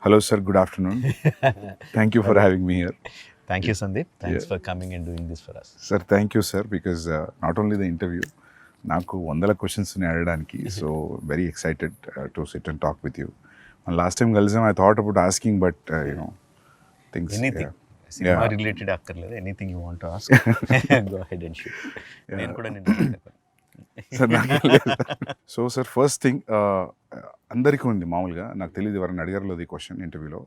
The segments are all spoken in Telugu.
Hello, sir. Good afternoon. Thank you for having me here. Thank you, Sandeep. Thanks for coming and doing this for us. Sir, thank you, sir, because not only the interview, నాకు వందల క్వశ్చన్స్ అడగడానికి so very excited to sit and talk with you. Last time కలిసాం, I thought about asking but you know things Anything. Cinema related అక్కర్లేదు, anything you want to ask go ahead and shoot. నేను కూడా సో సార్ ఫస్ట్ థింగ్ అందరికీ ఉంది మామూలుగా, నాకు తెలియదు ఎవరైనా అడిగారులో ఈ క్వశ్చన్ ఇంటర్వ్యూలో,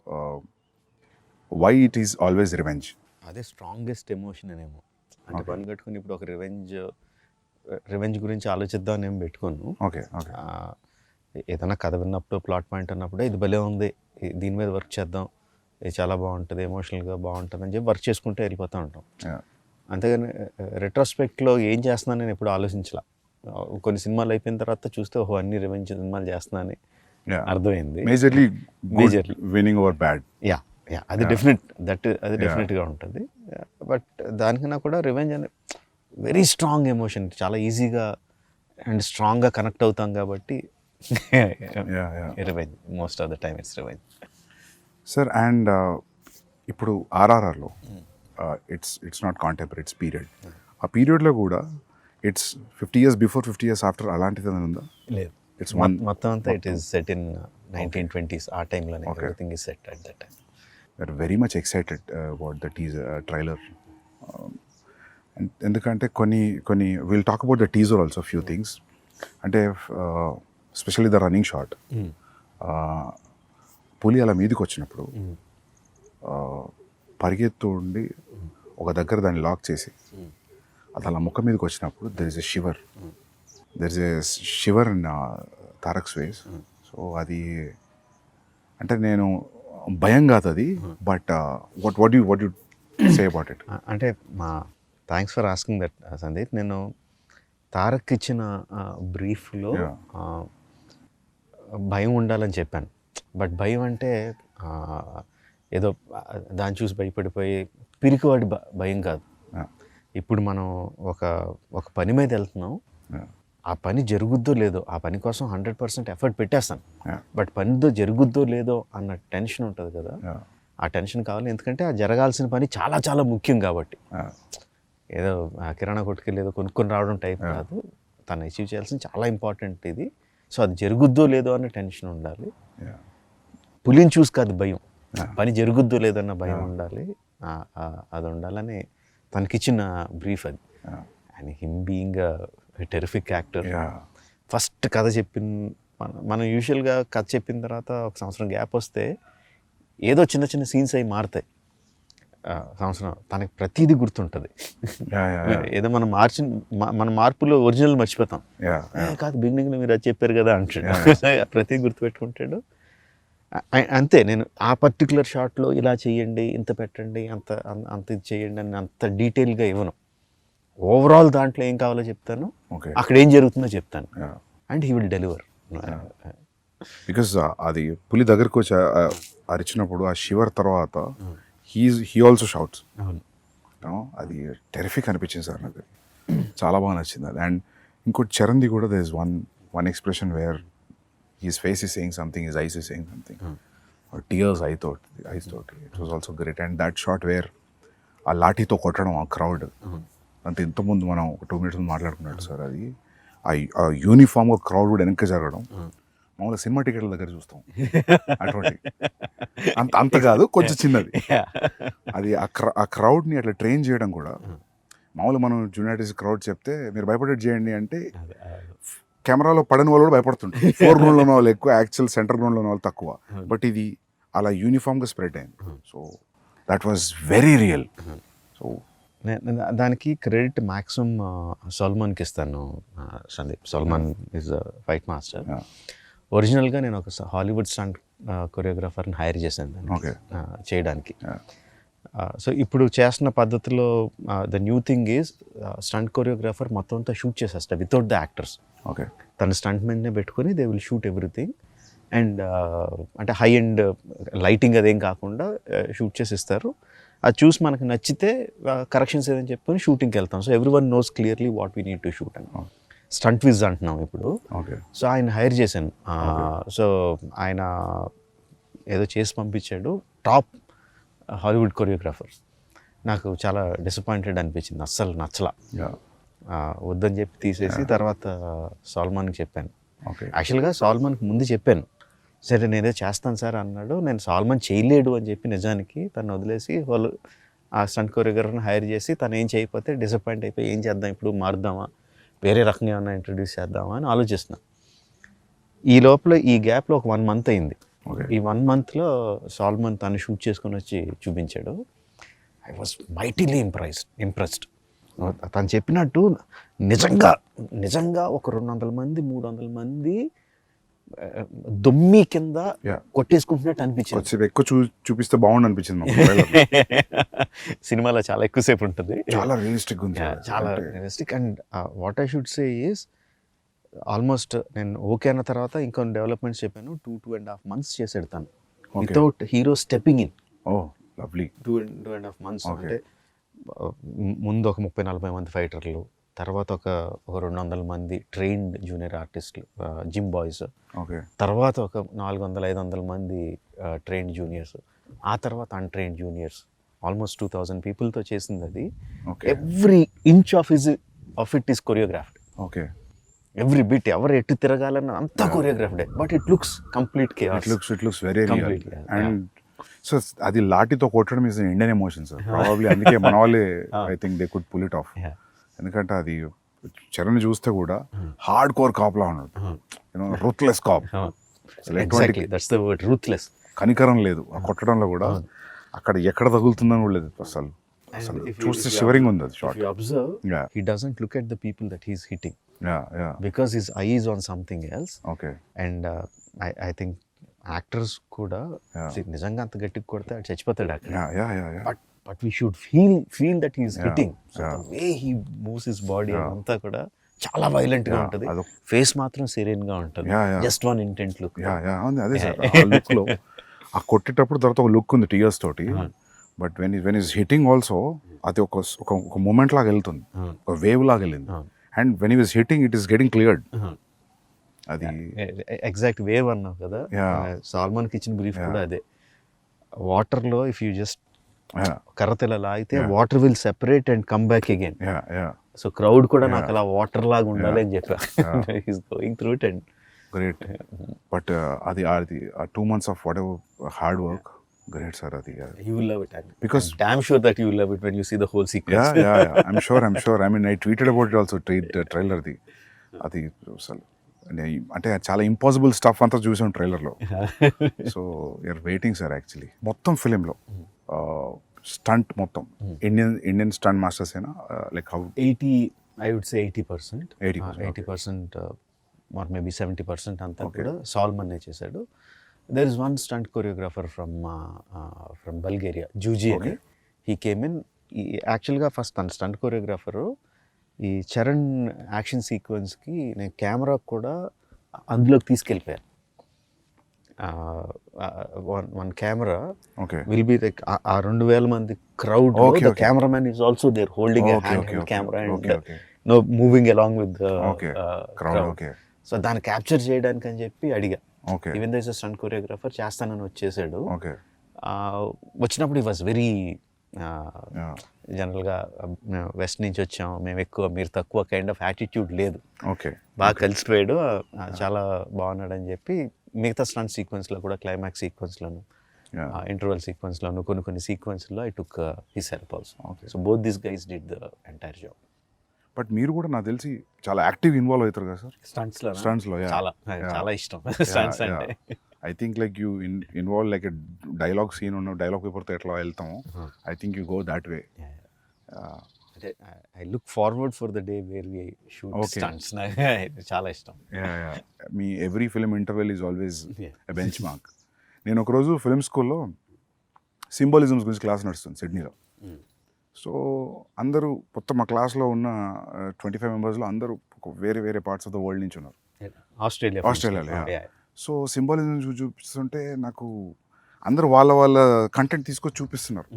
why it is always revenge. అదే స్ట్రాంగెస్ట్ ఎమోషన్ అనేమో. అంటే పని కట్టుకుని ఇప్పుడు ఒక రివెంజ్ గురించి ఆలోచిద్దాం అని ఏం పెట్టుకోను. Okay okay. ఏదైనా కథ విన్నప్పుడు ప్లాట్ పాయింట్ అన్నప్పుడు ఇది భలే ఉంది, దీని మీద వర్క్ చేద్దాం, ఇది చాలా బాగుంటుంది, ఎమోషనల్గా బాగుంటుంది అని చెప్పి వర్క్ చేసుకుంటే వెళ్ళిపోతూ ఉంటాం. అంతేగాని రెట్రోస్పెక్ట్లో ఏం చేస్తున్నాను నేను ఎప్పుడు ఆలోచించలా. కొన్ని సినిమాలు అయిపోయిన తర్వాత చూస్తే ఓహో అన్ని రివెంజ్ సినిమాలు చేస్తున్నానని అర్థమైంది. Majorly winnowing over bad. Yeah yeah అది డెఫినెట్, అది డెఫినెట్గా ఉంటుంది. బట్ దానికన్నా కూడా రివెంజ్ అనే వెరీ స్ట్రాంగ్ ఎమోషన్, చాలా ఈజీగా అండ్ స్ట్రాంగ్గా కనెక్ట్ అవుతాం కాబట్టి revenge most of the time it's revenge. Sir and ఇప్పుడు ఆర్ఆర్ఆర్లో it's not contemporary, it's period. ఆ పీరియడ్లో కూడా it's 50 years before 50 years after అలాంటిది ఏమైనా ఉందా? లేదు, ఇట్స్ మొత్తం అంతా it is set in 1920s. ఆ టైంలోనే everything is set at that time. We're very much excited about the trailer. ఎందుకంటే కొన్ని will talk about the teaser also few things. అంటే స్పెషల్లీ ద రన్నింగ్ షాట్, పులి అలా మీదకి వచ్చినప్పుడు పరిగెత్తు ఉండి ఒక దగ్గర దాన్ని లాక్ చేసి అది అలా ముఖం మీదకి వచ్చినప్పుడు there is a shiver in Tarak's face. So అది అంటే నేను భయం కాదు అది, but what you say about it? అంటే thanks for asking that Sandeep. నేను తారక్ ఇచ్చిన బ్రీఫ్లో భయం ఉండాలని చెప్పాను. బట్ భయం అంటే ఏదో దాన్ని చూసి భయపడిపోయి పిరికివాడి భయం కాదు. ఇప్పుడు మనం ఒక పని మీద వెళ్తున్నాం, ఆ పని జరుగుద్దో లేదో, ఆ పని కోసం 100% ఎఫర్ట్ పెట్టేస్తాను, బట్ పనితో జరుగుద్దో లేదో అన్న టెన్షన్ ఉంటుంది కదా, ఆ టెన్షన్ కావాలి. ఎందుకంటే ఆ జరగాల్సిన పని చాలా చాలా ముఖ్యం కాబట్టి. ఏదో కిరాణా కొట్టుకెళ్ళి ఏదో కొనుక్కొని రావడం టైప్ కాదు, తను అచీవ్ చేయాల్సిన చాలా ఇంపార్టెంట్ ఇది. సో అది జరుగుద్దో లేదో అన్న టెన్షన్ ఉండాలి. పులిని చూసి కాదు భయం, పని జరుగుద్దో లేదన్న భయం ఉండాలి. అది ఉండాలని తనకిచ్చిన బ్రీఫ్ అది. And him being terrific actor. First కథ మనం యూజువల్గా కథ చెప్పిన తర్వాత ఒక సంవత్సరం గ్యాప్ వస్తే ఏదో చిన్న చిన్న సీన్స్ అవి మారుతాయి. సంవత్సరం తనకి ప్రతిదీ గుర్తుంటుంది. ఏదో మన మార్పులో ఒరిజినల్ మర్చిపోతాం. కాదు బిగినింగ్లో మీరు అది చెప్పారు కదా అంటాడు, ప్రతిదీ గుర్తుపెట్టుకుంటాడు. అంతే, నేను ఆ పర్టికులర్ షాట్లో ఇలా చేయండి, ఇంత పెట్టండి, అంత ఇది చేయండి అని అంత డీటెయిల్గా ఇవ్వను. ఓవరాల్ దాంట్లో ఏం కావాలో చెప్తాను, అక్కడ ఏం జరుగుతుందో చెప్తాను, and he will deliver. Because అది పులి దగ్గరకు వచ్చి అరిచినప్పుడు ఆ షివర్ తర్వాత హీ ఆల్సో షౌట్స్. అది టెరిఫిక్ అనిపించింది సార్ నాకు, చాలా బాగా నచ్చింది అది. అండ్ ఇంకోటి చరణ్ది కూడా there is one expression where his face is saying something, his eyes is saying something, or tears eyes thought it was also great. And that shot where ఆ లాఠీతో కొట్టడం ఆ క్రౌడ్ అంత ఇంతకుముందు మనం ఒక 2 minutes మాట్లాడుకున్నాడు సార్, అది ఆ యూనిఫామ్గా క్రౌడ్ కూడా వెనక్కి జరగడం మామూలుగా సినిమా టికెట్ల దగ్గర చూస్తాం అటువంటి అంత కాదు, కొంచెం చిన్నది. అది ఆ క్రౌడ్ని అట్లా ట్రైన్ చేయడం కూడా మామూలుగా మనం జూనియార్టీస్ క్రౌడ్ చెప్తే మీరు భయపడేది చేయండి అంటే కెమెరాలో పడని వాళ్ళు కూడా భయపడుతుంటారు. 4 గ్రౌండ్లో ఉన్న వాళ్ళు ఎక్కువ, యాక్చువల్ సెంటర్ గ్రౌండ్లో ఉన్న వాళ్ళు తక్కువ. బట్ ఇది అలా యూనిఫామ్గా స్ప్రెడ్ అయింది. So that was very real. So దానికి క్రెడిట్ మ్యాక్సిమం సల్మాన్కి ఇస్తాను. Sandeep Salman is fight master. ఒరిజినల్గా నేను ఒక హాలీవుడ్ స్టంట్ కొరియోగ్రాఫర్ని హైర్ చేశాను చేయడానికి. సో ఇప్పుడు చేస్తున్న పద్ధతిలో the new thing is stunt choreographer మొత్తం అంతా షూట్ చేసేస్తా వితౌట్ ద యాక్టర్స్. తన స్టంట్ మెన్నే పెట్టుకొని they will shoot everything. And అంటే హై అండ్ లైటింగ్ అదేం కాకుండా షూట్ చేసి ఇస్తారు. అది చూసి మనకు నచ్చితే కరెక్షన్స్ ఏదని చెప్పుకొని షూటింగ్కి వెళ్తాం. So every one knows clearly what we need to shoot అని. స్టంట్ విజ్ అంటున్నాం ఇప్పుడు. సో ఆయన హైర్ చేశాను. సో ఆయన ఏదో చేసి పంపించాడు, టాప్ హాలీవుడ్ కొరియోగ్రాఫర్. నాకు చాలా డిసప్పాయింటెడ్ అనిపించింది, అస్సలు నచ్చలా. వద్దని చెప్పి తీసేసి తర్వాత సాల్మాన్కి చెప్పాను. యాక్చువల్గా సాల్మాన్కి ముందు చెప్పాను, సరే నేనే చేస్తాను సార్ అన్నాడు. నేను సాల్మాన్ చేయలేడు అని చెప్పి నిజానికి తను వదిలేసి వాళ్ళు ఆ స్టంట్ కొరియోగ్రాఫర్ని హైర్ చేసి తను ఏం చేయకపోతే డిసప్పాయింట్ అయిపోయి ఏం చేద్దాం ఇప్పుడు, మారుద్దామా, వేరే రకంగా ఏమన్నా ఇంట్రడ్యూస్ చేద్దామా అని ఆలోచిస్తున్నా. ఈ లోపల ఈ గ్యాప్లో ఒక 1 month అయింది. ఈ 1 monthలో సాల్మాన్ తను షూట్ చేసుకొని వచ్చి చూపించాడు. I was mightily impressed. తను చెప్పినట్టు నిజంగా ఒక 200 మంది 300 మంది దొమ్మి కింద కొట్టేసుకుంటున్నట్టు అనిపించింది. ఎక్కువ చూపిస్తే బాగుండు అనిపించింది. సినిమాలో చాలా ఎక్కువసేపు ఉంటుంది, చాలా రియలిస్టిక్ ఉంది, చాలా realistic. And what I should say is almost నేను ఓకే అన్న తర్వాత ఇంకొన్ని డెవలప్మెంట్స్ చెప్పాను. 2.5 months చేసాడు తను without hero stepping in. Lovely. 2.5 months అంటే ముందు ఒక 30-40 మంది ఫైటర్లు, తర్వాత ఒక 200 మంది ట్రైన్డ్ జూనియర్ ఆర్టిస్టులు, జిమ్ బాయ్స్, తర్వాత ఒక 400-500 మంది ట్రైన్డ్ జూనియర్స్, ఆ తర్వాత అన్ట్రైన్డ్ జూనియర్స్, ఆల్మోస్ట్ 2000 పీపుల్తో చేసింది అది. Every inch of it is choreographed. Every bit, ఎవరు ఎటు తిరగాలన్న అంతా కొరియోగ్రాఫ్డే, but it looks complete chaos. It looks very real. And so అది లాఠీతో కొట్టడం is Indian emotion sir, probably అందుకే మన వాళ్ళే I think they could pull it off. ఎందుకంటే అది చరణ్ చూస్తే కూడా హార్డ్ కోర్ కాప్ లా ఉన్నాడు, రూత్లెస్ కాప్. రూత్లెస్, కనికరం లేదు ఆ కొట్టడంలో కూడా, అక్కడ ఎక్కడ తగులుతుందని కూడా లేదు అసలు. చూస్తే షివరింగ్ ఉంది అది shot. He doesn't look at the people that he's hitting. Because his eye is on something else. And I think actors కూడా నిజంగా అంత గట్టిగా కొడితే అది చచ్చిపోతాడు అక్కడ. But we should feel that he's hitting. So the way he moves his body అంతా కూడా చాలా వైలెంట్ గా ఉంటుంది. ఫేస్ మాత్రం సెరీన్ గా ఉంటుంది. Just one intent look. అదే సార్, ఆ లుక్ లో ఆ కొట్టేటప్పుడు తర్వాత ఒక లుక్ ఉంది టీయర్స్ తోటి. But when is hitting also అది ఒక మూమెంట్ లాగా వెళ్తుంది, ఒక వేవ్ లాగా వెళ్ళింది. అండ్ వెన్ ఈ was hitting it is getting cleared. అది ఎగ్జాక్ట్ వేవ్ అన్నావు కదా, సాల్మాన్కి ఇచ్చిన బ్రీఫ్ కూడా అదే. వాటర్లో ఇఫ్ యూ జస్ట్ కర్రతెల లాగితే water will separate and come back again. So crowd కూడా నాకు అలా వాటర్ లాగా ఉండాలి అని చెప్పా. Is going through it and great. But అది 2 months of what ever hard work, great sir, adi you will love it, because I'm damn sure that you will love it when you see the whole sequence. Yeah I'm sure I mean I tweeted about it also, trailer di adi asalu అంటే చాలా ఇంపాసిబుల్ స్టఫ్ అంతా చూసాం ట్రైలర్లో. So you're waiting sir. Actually మొత్తం ఫిలింలో స్టంట్ మొత్తం ఇండియన్ స్టంట్ మాస్టర్స్ అయినా like how 80 I would say 80% or maybe 70% అంతా కూడా సాల్మన్ చేశాడు. There is one stunt choreographer from Bulgaria, Juji. He came in. Actually first stunt choreographer ఈ చరణ్ యాక్షన్ సీక్వెన్స్కి నేను కెమెరా కూడా అందులోకి తీసుకెళ్ళిపోయాను. One camera will be like ఆ 2000 మంది crowd, the cameraman is also there holding a hand camera and no moving along with the crowd. So దాన్ని క్యాప్చర్ చేయడానికి అని చెప్పి అడిగా. Even though is a stunt choreographer, చేస్తానని వచ్చేసాడు. వచ్చినప్పుడు ఈ వాజ్ వెరీ జనరల్గా వెస్ట్ నుంచి వచ్చాం మేము ఎక్కువ మీరు తక్కువ కైండ్ ఆఫ్ యాటిట్యూడ్ లేదు. బాగా కలిసిపోయాడు, చాలా బాగున్నాడని చెప్పి మిగతా స్టంట్ సీక్వెన్స్లో కూడా క్లైమాక్స్ సీక్వెన్స్లోను ఇంటర్వల్ సీక్వెన్స్లోను కొన్ని సీక్వెన్స్లో I took his help also. So both this guys did the entire job. But మీరు కూడా నాకు తెలిసి చాలా యాక్టివ్ ఇన్వాల్వ్ అవుతారు కదా సార్ స్టంట్స్లో? చాలా ఇష్టం స్టంట్స్ అంటే. I think like you involve like a dialogue scene on a dialogue paper to etla veltamo. I think you go that way. I look forward for the day where we shoot stunts. Chala ishtam. Me every film interval is always a benchmark. నేను ఒక రోజు ఫిల్మ్ స్కూల్లో సింబాలిజమ్స్ గురించి క్లాస్ నడుస్తుంది సిడ్నీలో. సో అందరూ మొత్తం మా క్లాస్లో ఉన్న 25 మెంబర్స్లో అందరూ వేరే వేరే పార్ట్స్ ఆఫ్ ద వరల్డ్ నుంచి ఉన్నారు. ఆస్ట్రేలియాలో. సో సింబాలిజం చూపిస్తుంటే నాకు అందరూ వాళ్ళ కంటెంట్ తీసుకొచ్చి చూపిస్తున్నారు.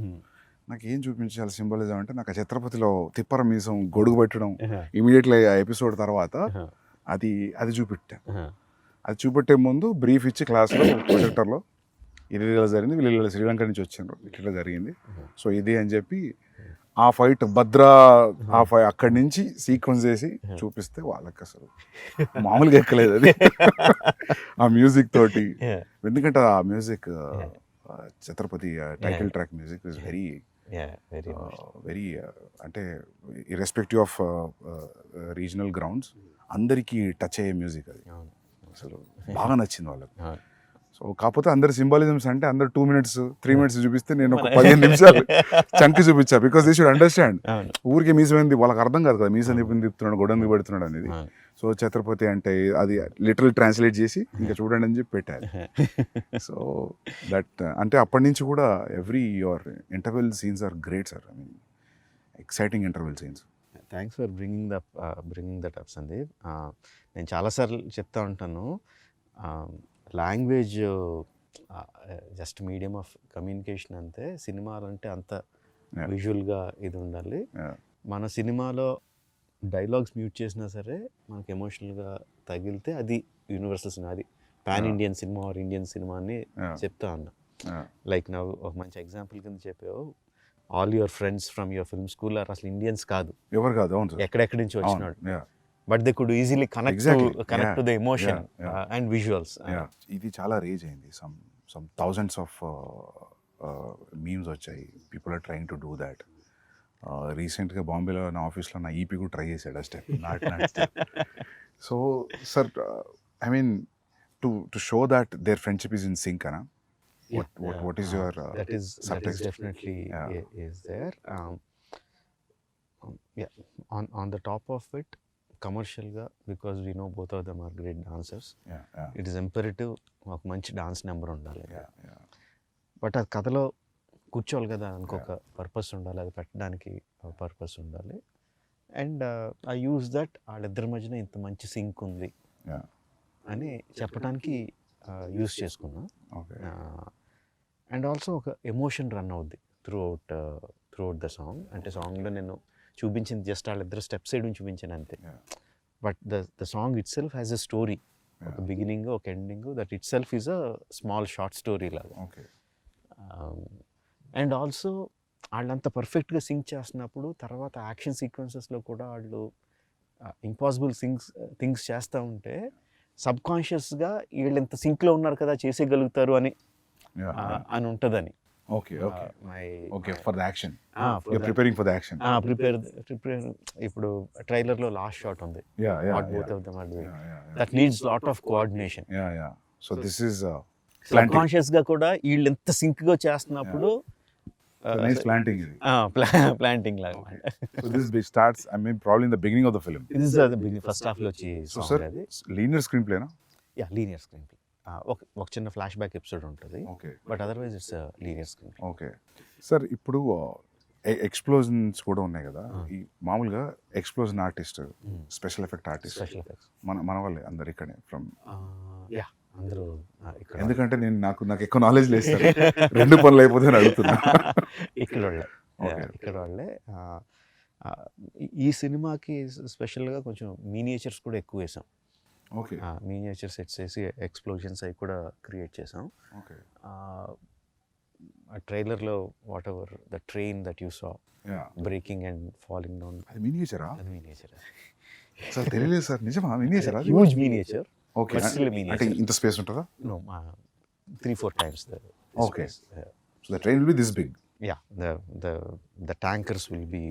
నాకు ఏం చూపించాలి సింబాలిజం అంటే, నాకు ఆ ఛత్రపతిలో తిప్పర మీసం గొడుగు పెట్టడం ఇమీడియట్లీ ఆ ఎపిసోడ్ తర్వాత అది చూపెట్టా. అది చూపెట్టే ముందు బ్రీఫ్ ఇచ్చి క్లాస్లో ప్రొజెక్టర్లో ఇది ఇలా జరిగింది, వీళ్ళు ఇలా శ్రీలంక నుంచి వచ్చిండ్రు, ఇట్లా జరిగింది, సో ఇది అని చెప్పి ఆ ఫైట్ భద్రా ఆ ఫైట్ అక్కడి నుంచి సీక్వెన్స్ చేసి చూపిస్తే వాళ్ళకి అసలు మామూలుగా ఎక్కలేదు అది ఆ మ్యూజిక్ తోటి. ఎందుకంటే ఆ music Chhatrapati title track music is very very అంటే ఇర్రెస్పెక్టివ్ ఆఫ్ రీజనల్ గ్రౌండ్స్ అందరికీ టచ్ అయ్యే మ్యూజిక్ అది. అసలు బాగా నచ్చింది వాళ్ళకి. సో కాకపోతే అందరు సింబాలిజమ్స్ అంటే అందరు 2 minutes 3 minutes చూపిస్తే నేను ఒక 15 నిమిషాలు చంకి చూపించా. Because they should understand. ఊరికి మీసమైంది వాళ్ళకి అర్థం కాదు కదా, మీసం తిప్పుతున్నాడు గొడవ పెడుతున్నాడు అనేది. సో ఛత్రపతి అంటే అది లిటరల్ ట్రాన్స్లేట్ చేసి ఇంకా చూడండి అని చెప్పి పెట్టారు. సో దట్ అంటే అప్పటి నుంచి కూడా every your interval scenes are great sir. I mean exciting interval scenes. Thanks for bringing that up Sandeep. నేను చాలాసార్లు చెప్తా ఉంటాను, language just medium of communication అంతే, సినిమాలంటే అంత విజువల్గా ఇది ఉండాలి. మన సినిమాలో డైలాగ్స్ మ్యూట్ చేసినా సరే మనకు ఎమోషనల్గా తగిలితే అది యూనివర్సల్ సినిమా, అది pan Indian cinema or Indian cinema అని చెప్తా ఉన్నా. లైక్ నా ఒక మంచి ఎగ్జాంపుల్ కింద చెప్పావు, all your friends from your film school or అసలు ఇండియన్స్ కాదు, ఎవరు కాదు, ఎక్కడెక్కడి నుంచి వచ్చినాడు, but they could easily connect to the emotion and visuals. ఇది చాలా రేజ్ అయింది. సమ్ థౌజండ్స్ ఆఫ్ మీమ్స్ వచ్చాయి. People are trying to do that. రీసెంట్గా బాంబేలో నా ఆఫీస్లో నా ఈపీ కూడా ట్రై చేశాడు ఆ step. So sir I mean to show that their friendship is in sync అనా? What is your that is definitely is there. Yeah, on the top of it, commercial ga, because we know both of them are great dancers. It is imperative ఒక మంచి డాన్స్ నెంబర్ ఉండాలి. బట్ అది కథలో కూర్చోవాలి కదా, ఇంకొక పర్పస్ ఉండాలి, అది పెట్టడానికి పర్పస్ ఉండాలి. అండ్ ఐ యూజ్ దట్ వాళ్ళిద్దరి మధ్యన ఇంత మంచి సింక్ ఉంది అని చెప్పడానికి యూజ్ చేసుకున్నా. అండ్ ఆల్సో ఒక ఎమోషన్ రన్ అవుద్ది త్రూ అవుట్ ద సాంగ్. అంటే సాంగ్లో నేను చూపించింది జస్ట్ వాళ్ళిద్దరు స్టెప్ సైడ్ చూపించాను అంతే. But the song it self has a story, ఒక బిగినింగ్ ఒక ending, that it self is a small short story లాగా. అండ్ ఆల్సో వాళ్ళంత పర్ఫెక్ట్గా సింగ్ చేస్తున్నప్పుడు తర్వాత యాక్షన్ సీక్వెన్సెస్లో కూడా వాళ్ళు ఇంపాసిబుల్ థింగ్స్ చేస్తూ ఉంటే సబ్కాన్షియస్గా వీళ్ళు ఎంత సింక్లో ఉన్నారు కదా చేసేయగలుగుతారు అని ఉంటుందని. ఇప్పుడు ట్రైలర్లో లాస్ట్ షాట్ ఉంది, that needs lot of coordination. So this is సబ్కాన్షియస్గా కూడా వీళ్ళు ఎంత సింక్గా చేస్తున్నప్పుడు ప్లాంటింగ్ లాగా. So this starts, I mean, probably in the beginning of the film. This is the beginning, first half లో వచ్చి. So sir, linear screenplay na? Yeah, linear screenplay. ఒక చిన్న ఫ్లాష్ బ్యాక్ ఎపిసోడ్ ఉంటుంది, but otherwise it's linear screenplay. Okay sir, ఇప్పుడు ఎక్స్ప్లోజన్స్ కూడా ఉన్నాయి కదా, ఈ మామూలుగా explosion artist, special effect artist మన వాళ్ళే అందరు ఇక్కడే ఫ్రమ్. అందరూ ఇక్కడ, ఎందుకంటే నాకు ఎక్కువ నాలెడ్జ్ లేదు సార్, రెండు పనులు అయిపోతే అడుగుతున్నా. ఇక్కడ వాళ్ళే. ఈ సినిమాకి స్పెషల్గా కొంచెం మీనియేచర్స్ కూడా ఎక్కువ వేసాం. మీనియేచర్ సెట్స్ వేసి ఎక్స్ప్లోజన్స్ అవి కూడా క్రియేట్ చేసాం. ట్రైలర్లో what ever the train that you saw breaking and falling down, అది మీనియేచరా? అది మీనియేచర్ సార్, తెలియలేదు సార్. నిజమా? మీనియేచరా? Huge miniature. ఓకే, అంటే ఇంత స్పేస్ ఉంటుందా? No, 3-4 times the space. So the train will be this big. Yeah, the tankers will be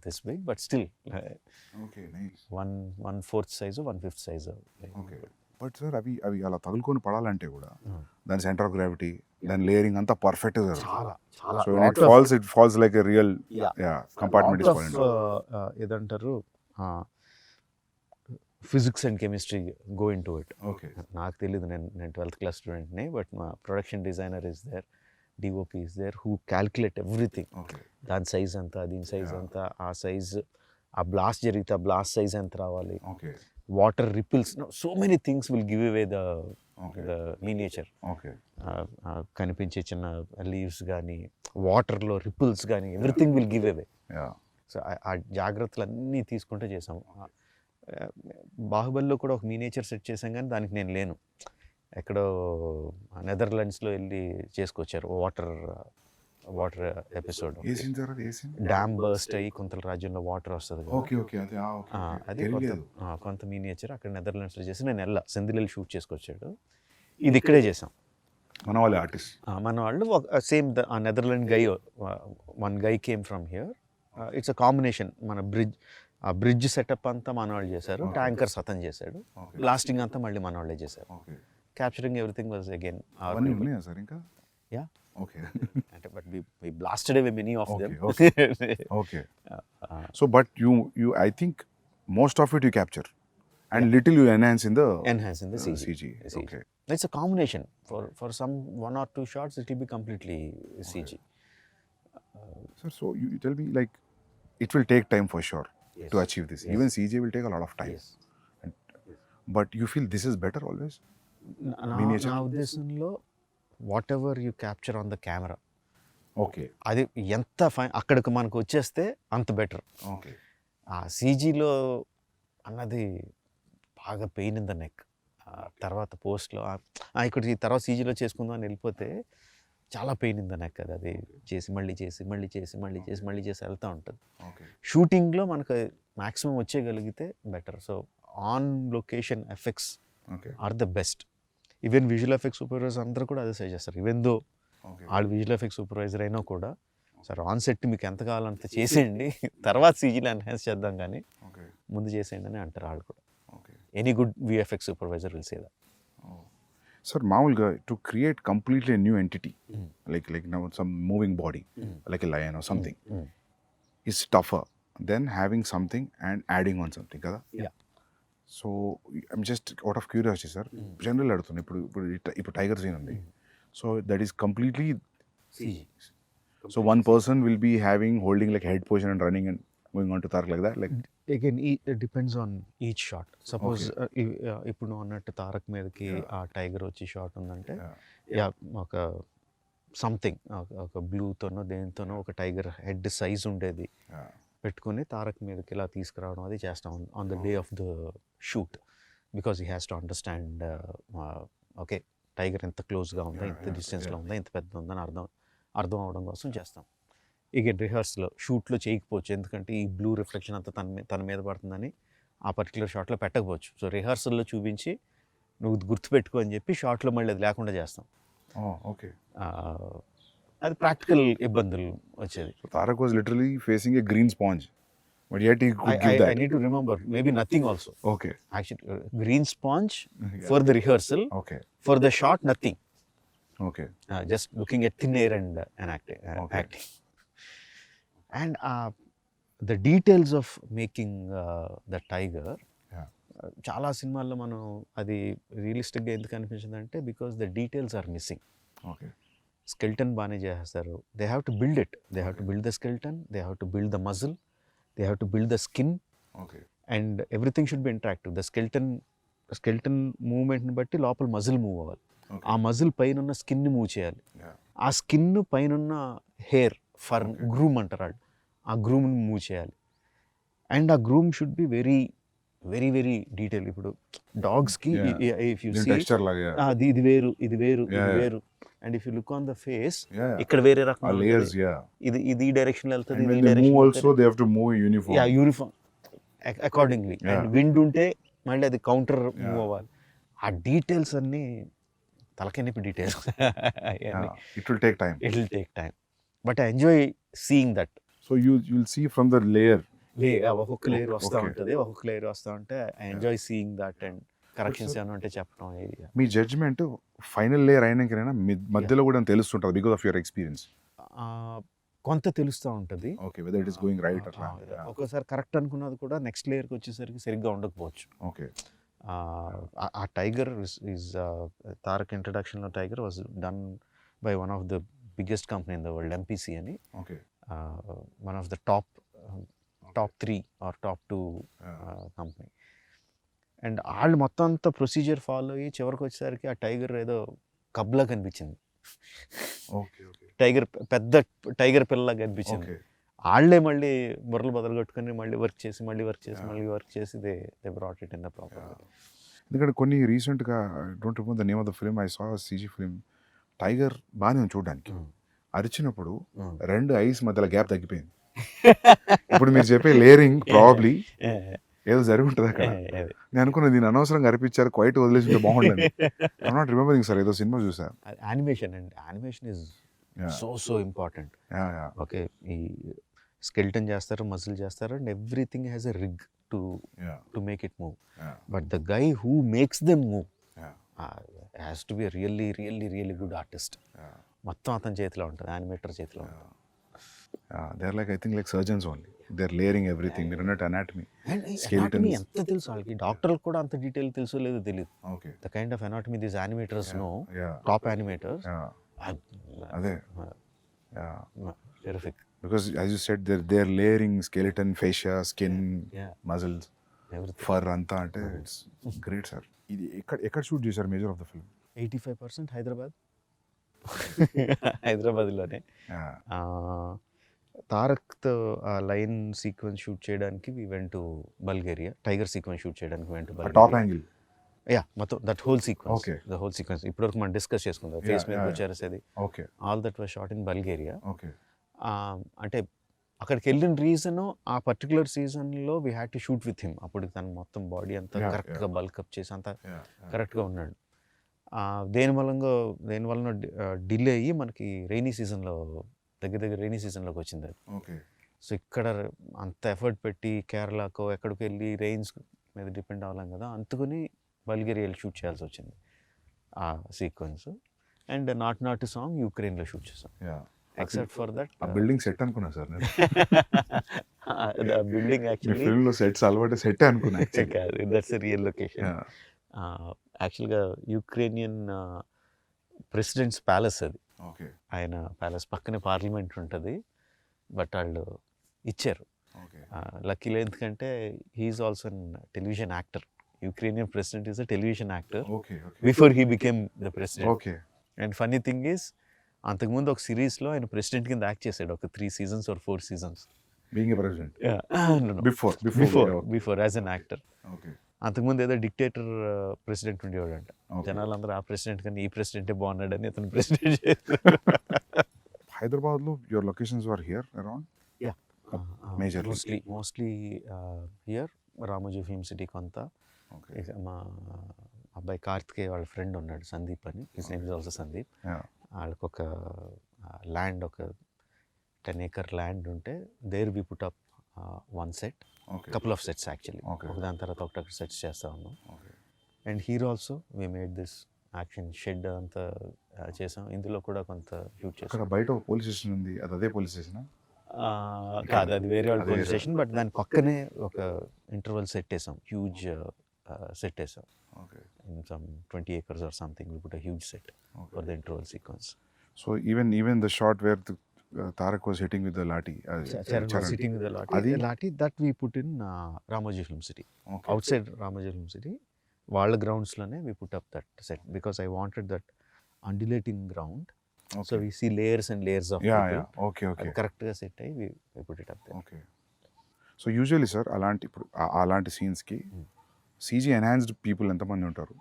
this big, but still okay, nice. 1/4 size or 1/5 size. Okay, but sir, అవి అలా తగులుకొని పడాలంటే కూడా దాని సెంటర్ ఆఫ్ గ్రావిటీ, దాని లేయరింగ్ అంతా పర్ఫెక్ట్ గా చాలా. So it falls like a real compartment is falling. ఏదంటారు, physics and chemistry go in to it. Okay, నాకు తెలియదు, నేను 12th class స్టూడెంట్ని, బట్ మా production designer is there, DOP is there, who calculate everything. దాని సైజ్ అంతా, దీని సైజ్ అంతా, ఆ సైజ్, ఆ బ్లాస్ట్ జరిగితే ఆ బ్లాస్ట్ సైజ్ ఎంత రావాలి, water ripples, so many things will give away the miniature. కనిపించే చిన్న లీవ్స్ కానీ, వాటర్లో రిపిల్స్ కానీ, everything will give away. So ఆ జాగ్రత్తలు అన్నీ తీసుకుంటే చేసాము. బాహుబలిలో కూడా ఒక మీనియేచర్ సెట్ చేసాం, కానీ దానికి నేను లేను. ఎక్కడో నెదర్లాండ్స్లో వెళ్ళి చేసుకొచ్చారు వాటర్ ఎపిసోడ్. ఏ సీన్ సార్ అది? ఏ సీన్? డ్యామ్ బర్స్ట్ అయ్యి కొంత రాజ్యంలో వాటర్ వస్తుంది కదా. ఓకే ఓకే అదే ఓకే అది తెలియదు. కొంత మీనియేచర్ అక్కడ నెదర్లాండ్స్లో చేసి నేను సెంధిల్ షూట్ చేసుకొచ్చాడు. ఇది ఇక్కడే చేసాం. మన వాళ్ళే ఆర్టిస్ట్. మన వాళ్ళు సేమ్ ఆ Netherland guy, one guy came from here. It's a combination. మన బ్రిడ్జ్ సెటప్ అంతా మన వాళ్ళు చేశారు, ట్యాంకర్స్ అతను చేశాడు, బ్లాస్టింగ్ అంతా మళ్ళీ మన వాళ్ళే చేశారు. క్యాప్చరింగ్ ఎవ్రీథింగ్ వాజ్ అగైన్ అవన్నీ ఉన్నాయా సార్ ఇంకా? యా. ఓకే. అంటే but we blasted away many of them. Okay. So but you I think most of it you capture and little you enhance in the CG. Okay. It's a combination. For some 1 or 2 shots it will be completely CG. Sir, so you tell me, like, it will take time for sure to achieve this. Even CG will take a lot of time. Yes. But you feel this is better always? నా ఉద్దేశంలో what ever you capture on the camera, okay, అది ఎంత ఫైన్ అక్కడికి మనకు వచ్చేస్తే అంత బెటర్. ఓకే. ఆ సీజీలో అన్నది బాగా పెయిన్ ఇన్ ద నెక్. తర్వాత పోస్ట్లో ఇక్కడ ఈ తర్వాత సీజీలో చేసుకుందాం అని వెళ్ళిపోతే చాలా పెయిన్ ఇన్ ద నెక్. అది చేసి మళ్ళీ వెళ్తూ ఉంటుంది. షూటింగ్లో మనకు మ్యాక్సిమం వచ్చేయగలిగితే better. So on location effects are the best. Even visual effects supervisors అందరూ కూడా అదే సజెస్ట్ చేస్తారు. ఈవెన్ దో వాళ్ళు విజువల్ ఎఫెక్ట్స్ సూపర్వైజర్ అయినా కూడా, సార్ ఆన్ సెట్ మీకు ఎంత కావాలంత చేసేయండి, తర్వాత సీజీలో ఎన్హాన్స్ చేద్దాం కానీ ముందు చేసేయండి అని అంటారు వాళ్ళు కూడా. Any good VFX supervisor will say that. Sir మామూలుగా to create completely new entity like now some moving body like a lion or something is tougher than having something and adding on something కదా. So I'm just out of curiosity sir, general అడుగుతున్నాను. ఇప్పుడు టైగర్ సీన్ ఉంది, so that is completely CG. So one person will be having holding like head position and running and going on to Tarak like that. Like again it depends on each shot. Suppose ఇప్పుడు నువ్వు అన్నట్టు తారక్ మీదకి ఆ టైగర్ వచ్చి షాట్ ఉందంటే ఒక సంథింగ్ ఒక బ్లూతోనో దేనితోనో ఒక టైగర్ హెడ్ సైజ్ ఉండేది పెట్టుకుని తారక్ మీదకి ఇలా తీసుకురావడం అది చేస్తాం on the day of the shoot. Because he has to understand okay tiger ఎంత క్లోజ్గా ఉందా, ఎంత డిస్టెన్స్లో ఉందా, ఎంత పెద్ద ఉందని అర్థం అవడం కోసం చేస్తాం. ఇక రిహర్సల్లో షూట్లో చేయకపోవచ్చు, ఎందుకంటే ఈ బ్లూ రిఫ్లెక్షన్ అంతా తన మీద పడుతుందని ఆ పర్టికులర్ షాట్లో పెట్టకపోవచ్చు. సో రిహర్సల్లో చూపించి నువ్వు గుర్తుపెట్టుకో అని చెప్పి షాట్లో మళ్ళీ అది లేకుండా చేస్తాం. ఓకే, అది ప్రాక్టికల్ ఇబ్బందులు వచ్చేది. Tarak was literally facing A green sponge, but yet he could give that. I need to remember, maybe nothing also. Okay. Actually, green sponge for the rehearsal. Okay. For the shot, nothing. Okay. Just looking at thin air and acting. And the details of making the tiger. చాలా సినిమాల్లో మనం అది రియలిస్టిక్గా ఎందుకు అనిపించింది అంటే because the details are missing. Okay. Skeleton బాగానే చేస్తారు. They have to build it. They have to build the skeleton, they have to build the muscle, they have to build the skin. Okay. And everything should be interactive. The skeleton మూవ్మెంట్ని బట్టి లోపల మజిల్ మూవ్ అవ్వాలి. ఆ మజిల్ పైన ఉన్న స్కిన్ని మూవ్ చేయాలి. ఆ స్కిన్ పైన ఉన్న హెయిర్ ఫర్ గ్రూమ్ అంటారు వాళ్ళు, ఆ గ్రూమ్ని మూవ్ చేయాలి. అండ్ ఆ groom should be very very very detail. ఇప్పుడు డాగ్స్కి ఇఫ్ యూ సీ ఇది వేరు ఇది వేరు ఇది వేరు, and if you look on the face ఇక్కడ వేరే రకం ఇది ఈ డైరెక్షన్ వెళ్తుంది, ఈ direction uniform accordingly. And wind ఉంటే మళ్ళీ అది కౌంటర్ మూవ్ అవ్వాలి. ఆ డీటెయిల్స్ అన్నీ తలకెనిపి details. It will take time. But I enjoy seeing that. So you'll see from the layer. ఒక్కొక్క లేయర్ వస్తూ ఉంటుంది, ఒక్కొక్క లేయర్ వస్తూ ఉంటే I enjoy seeing that. And corrections ఏమైనా ఉంటే చెప్పడం. మీ జడ్జ్మెంట్ ఫైనల్ లేయర్ అయినాకైనా మధ్యలో కూడా తెలుస్తుంటుంది బికాస్ ఆఫ్ యువర్ ఎక్స్పీరియన్స్? కొంత తెలుస్తూ ఉంటుంది. Okay, whether it is going right అట్లా. ఒక్కోసారి కరెక్ట్ అనుకున్నది కూడా నెక్స్ట్ లేయర్కి వచ్చేసరికి సరిగ్గా ఉండకపోవచ్చు. ఓకే. ఆ టైగర్ ఈజ్ తారక్ ఇంట్రడక్షన్లో tiger was done by one of the biggest company in the world, MPC అని. Okay. One of the top 3 or top 2 company. And వాళ్ళు మొత్తం అంతా ప్రొసీజర్ ఫాలో అయ్యి చివరికి వచ్చేసరికి ఆ టైగర్ ఏదో కబ్లా కనిపించింది. పెద్ద టైగర్ పిల్లలా కనిపించింది. వాళ్ళే మళ్ళీ బుర్రలు బదులు కొట్టుకొని మళ్ళీ వర్క్ చేసి they brought it in the proper. ఎందుకంటే కొన్ని రీసెంట్గా don't remember the name of the film, I saw CG film, tiger బాగానే ఉంది చూడడానికి, అరిచినప్పుడు రెండు ఐస్ మధ్యలో గ్యాప్ తగ్గిపోయింది. ఇప్పుడు మీరు చెప్పే లేయరింగ్ ప్రాబబ్లీ ఏదో జరిగి ఉంటుంది అక్కడ. నేను అనుకున్నా దీన్ని అనవసరంగా అరిపించారు, క్వైట్ వదిలేసి ఉంటే బాగుండదు. ఐ నాట్ రిమెంబరింగ్ సార్, ఏదో సినిమా చూసా. యానిమేషన్ అండి, animation is so important. Okay, ఈ స్కెల్టన్ చేస్తారు, మజిల్ చేస్తారు, and everything has a rig to make it move. But the guy who makes them move has to be really really really good artist. మొత్తం అతని చేతిలో ఉంటుంది, యానిమేటర్ చేతిలో ఉంటుంది. They are like, I think like surgeons only, they are layering everything. మీరు అన్నట్టు అనాటమీ, ఎనాటమీ ఎంత తెలుసు వాళ్ళకి, డాక్టర్లకు కూడా అంత డీటెయిల్ తెలుసో లేదో తెలియదు. Okay, the kind of anatomy this animators know, top animators. అదే terrific. Because as you said, they're layering skeleton, fascia, skin, muscles, fur అంతా అంటే ఇట్స్ గ్రేట్ సార్. ఇది ఎక్కడ షూట్ చేశారు major of the film? 85% Hyderabad. హైదరాబాద్లోనే. తారక్తో ఆ లైన్ సీక్వెన్స్ షూట్ చేయడానికి we went to Bulgaria. Tiger sequence shoot చేయడానికి went to Bulgaria. Top angle, మొత్తం that whole sequence. Okay, the whole sequence ఇప్పటివరకు మనం డిస్కస్ చేసుకుందాం. ఫేస్ మీద వచ్చేసేది, okay, all that was shot in Bulgaria. Okay. అంటే అక్కడికి వెళ్ళిన రీజను ఆ పర్టికులర్ సీజన్లో we had to shoot with him. అప్పుడు తన మొత్తం బాడీ అంతా కరెక్ట్గా బల్కప్ చేసి అంతా కరెక్ట్గా ఉన్నాడు. దేని వలన డిలే అయ్యి మనకి రైనీ సీజన్లో దగ్గర రైనీ సీజన్లోకి వచ్చింది అది. ఓకే. సో ఇక్కడ అంత ఎఫర్ట్ పెట్టి కేరళకో ఎక్కడికి వెళ్ళి రెయిన్స్ మీద డిపెండ్ అవ్వలేం కదా, అందుకని బల్గేరియా షూట్ చేయాల్సి వచ్చింది ఆ సీక్వెన్స్. అండ్ నాట్ సాంగ్ యుక్రెయిన్లో షూట్ చేసాం. ఎక్సెప్ట్ ఫర్ దట్ ఆ బిల్డింగ్ సెట్ అనుకున్నా సార్ నేను. బిల్డింగ్ యాక్చువల్లీ ఫిల్మ్లో సెట్స్ అలవాటు సెట్ అనుకున్నా. కాదు, దట్స్ రియల్ లొకేషన్. యాక్చువల్గా యుక్రేనియన్ ప్రెసిడెంట్స్ ప్యాలెస్ అది. ఓకే. ఆయన ప్యాలెస్ పక్కనే పార్లమెంట్ ఉంటుంది, బట్ వాళ్ళు ఇచ్చారు. లక్కీలో, ఎందుకంటే he is also an television actor. Ukrainian president is a television actor before he became the president. Okay. And funny thing is, అంతకుముందు ఒక సిరీస్లో ఆయన ప్రెసిడెంట్ కింద యాక్ట్ చేశాడు, ఒక 3 seasons or 4 seasons. Being a president? Before as an actor. Okay. అంతకుముందు ఏదో డిక్టేటర్ ప్రెసిడెంట్ ఉండేవాడు అంట. జనాలందరూ ఆ ప్రెసిడెంట్ కన్నా ఈ ప్రెసిడెంటే బాగున్నాడని అతను ప్రెసిడెంట్ చేశారు. హైదరాబాద్లో your locations were here around? Mostly here. Ramoji film city కొంత. మా అబ్బాయి కార్తికేయ వాళ్ళ ఫ్రెండ్ ఉన్నాడు, సందీప్ అని. His name is also Sandeep. వాళ్ళకి ఒక ల్యాండ్, ఒక 10 acre ల్యాండ్ ఉంటే there we put up one set, couple of sets actually. ఒకదాని తర్వాత ఒకటి సెట్స్ చేస్తూ ఉన్నాం. And hero also we made this action shed అంతా చేసాం. ఇందులో కూడా కొంత షూట్ చేసాం. బయట ఒక పోలీస్ స్టేషన్ ఉంది, అదే పోలీస్ స్టేషన్ కాదు, అది వేరే వాళ్ళ పోలీస్ స్టేషన్. బట్ దాని పక్కనే ఒక ఇంటర్వల్ సెట్ వేసాం, హ్యూజ్ సెట్ వేసాం. In some 20 acres or something, we put a huge set for the interval sequence. So even the shot where Tarak was hitting with the lathi, Charan was hitting with the lathi, that we put in Ramoji Film City. Outside Ramoji Film City, వాళ్ళ గ్రౌండ్స్లోనే we put up that set because I wanted that undulating ground. So we see layers and layers of people. Okay. కరెక్ట్గా సెట్ అయ్యి we put it up there. Okay. So usually sir, అలాంటి సీన్స్కి సీజీ ఎన్హాన్స్డ్ పీపుల్ ఎంతమంది ఉంటారు?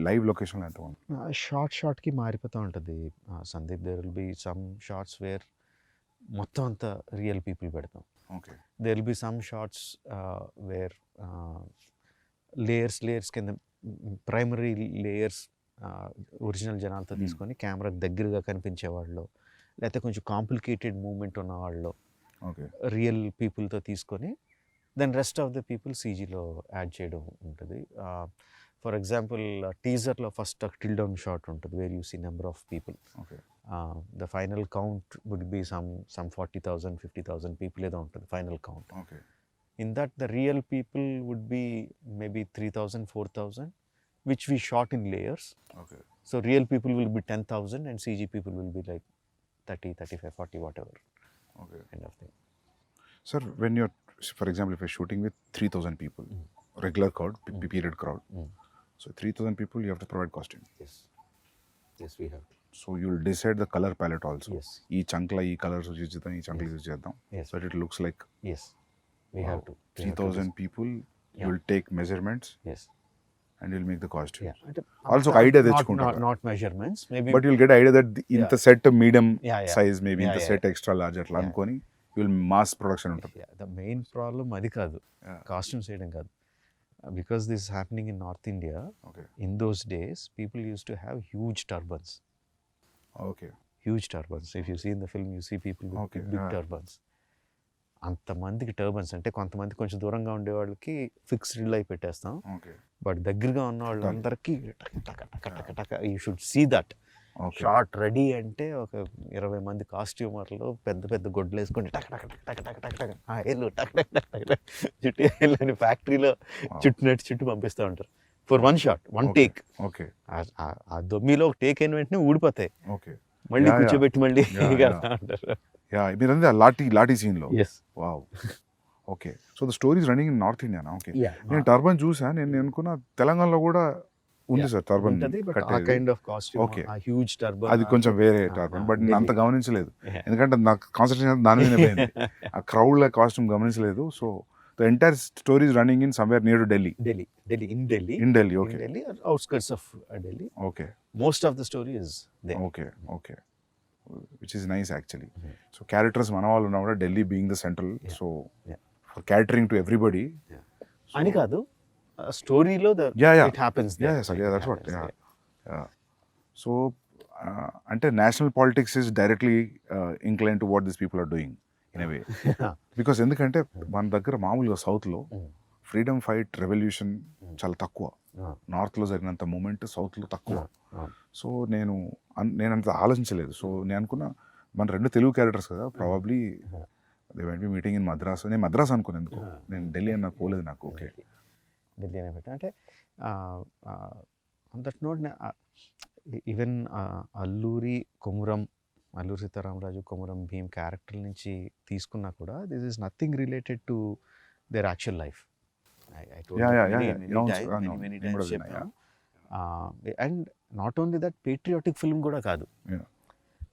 లైవ్ లొకేషన్లో ఎంతమంది? షార్ట్కి మారిపోతూ ఉంటుంది Sandeep. There will be some shots where మొత్తం అంతా రియల్ పీపుల్ పెడతాం. Okay. There will be some shots where layers కింద ప్రైమరీ లేయర్స్ ఒరిజినల్ జనాలతో తీసుకొని కెమెరాకి దగ్గరగా కనిపించేవాళ్ళు, లేకపోతే కొంచెం కాంప్లికేటెడ్ మూమెంట్ ఉన్నవాళ్ళు రియల్ పీపుల్తో తీసుకొని then rest of the people సీజీలో యాడ్ చేయడం ఉంటుంది. ఫర్ ఎగ్జాంపుల్ టీజర్లో ఫస్ట్ టిల్ డౌన్ షాట్ ఉంటుంది where you see number of people. The final count would be some 40,000 50,000 people ఏదో ఉంటుంది final count. In that the real people would be maybe 3,000 4,000 which we shot in layers. So real people will be 10,000 and CG people will be like 30, 35, 40 whatever kind of thing. Sir, when you're, for example, if you're shooting with 3,000 people, regular crowd, period crowd, so 3,000 people, you have to provide costume. Yes, we have to. So you'll decide the color palette also. Yes. ఈ చంక్ల ఈ కలర్స్ యూజ్ చేద్దాం, ఈ చంక్ల యూజ్ చేద్దాం. So that it looks like. Yes, we have to. 3,000 people, you will take measurements. Yes. And will make the costume. Yeah. అంటే ఆల్సో ఒక ఐడియా తెచ్చుకుంటారు. Not measurements maybe, but you'll get idea that ఇంత set medium Yeah. Size, maybe ఇంత Yeah. సెట్ ఎక్స్ట్రా లార్జ్ అట్లా అనుకొని విల్ మాస్ ప్రొడక్షన్ ఉంటుంది. ద మెయిన్ ప్రాబ్లం అది కాదు, Yeah. కాస్ట్యూమ్స్ వేయడం కాదు. Because this happening in north India, okay in those days people use to have huge turbans. Okay huge turbans. If you see in the film you see people Okay, big yeah. Turbans. అంతమందికి టర్బన్స్ అంటే కొంతమంది కొంచెం దూరంగా ఉండే వాళ్ళకి ఫిక్స్డ్ అయి పెట్టేస్తాం, ఓకే బట్ దగ్గరగా ఉన్న వాళ్ళందరికీ you should see that okay shot ready అంటే ఒక 20 మంది కాస్ట్యూమర్లు పెద్ద పెద్ద గొడ్లు వేసుకొని టక్ టక్ టక్ టక్ టక్ టక్ టక్ ఏళ్ళు టక్ టక్ టక్ టక్ టక్ చుట్టూ వెళ్ళని ఫ్యాక్టరీలో చుట్టూ పంపిస్తూ ఉంటారు for one shot, one take. Okay ఆ దొమ్మిలో ఒక టేక్ అయిన వెంటనే ఊడిపోతాయి, ఓకే మళ్ళీ కూర్చోబెట్టి మళ్ళీ Yeah. అంటారు. యా మీరంతా లాఠీ సీన్లో. Yes. Wow. Okay so the story is running in north ఇండియానా? Okay Yeah. నేను టర్బన్ చూసా, నేను అనుకున్న తెలంగాణలో కూడా ఉంది సార్ టర్బన్ ఉంటది, but ఆ కైండ్ ఆఫ్ కాస్ట్యూమ్, Okay. ఆ హ్యూజ్ టర్బన్, అది కొంచెం వేరే టర్బన్, బట్ నేను అంత గమనించలేదు ఎందుకంటే నాకు కాన్సన్ట్రేషన్ దాని మీద పోయింది. ఆ క్రౌడ్ కాస్ట్యూమ్ గమనించలేదు. So the entire story is running in somewhere near to Delhi. In Delhi, okay outskirts of Delhi. Okay most of the story is there. Okay okay which is nice actually. So characters మన వాళ్ళు ఉన్నా కూడా Delhi being the central, so Yeah. For catering to everybody. అని కాదు, స్టోరీలో Yeah. It happens. That's what. So అంటే national politics is directly incline to what this people are doing in a way. Because ఎందుకంటే మన దగ్గర మామూలుగా సౌత్లో ఫ్రీడమ్ ఫైట్ రెవల్యూషన్ చాలా తక్కువ, నార్త్లో జరిగినంత మూమెంట్ సౌత్లో తక్కువ. సో నేను అంత ఆలోచించలేదు. సో నేను అనుకున్నా మన రెండు తెలుగు క్యారెక్టర్స్ కదా, probably they went be meeting in Madras. నేను మద్రాస్ అనుకున్నాను ఎందుకు, నేను ఢిల్లీ అని నాకు పోలేదు నాకు. ఓకే ఢిల్లీ అనే పెట్టా అంటే on that note even Alluri Sitaramaraju, Komaram Bheem character నుంచి తీసుకున్నా కూడా this is nothing related to their actual life. And not only that, patriotic film కూడా కాదు,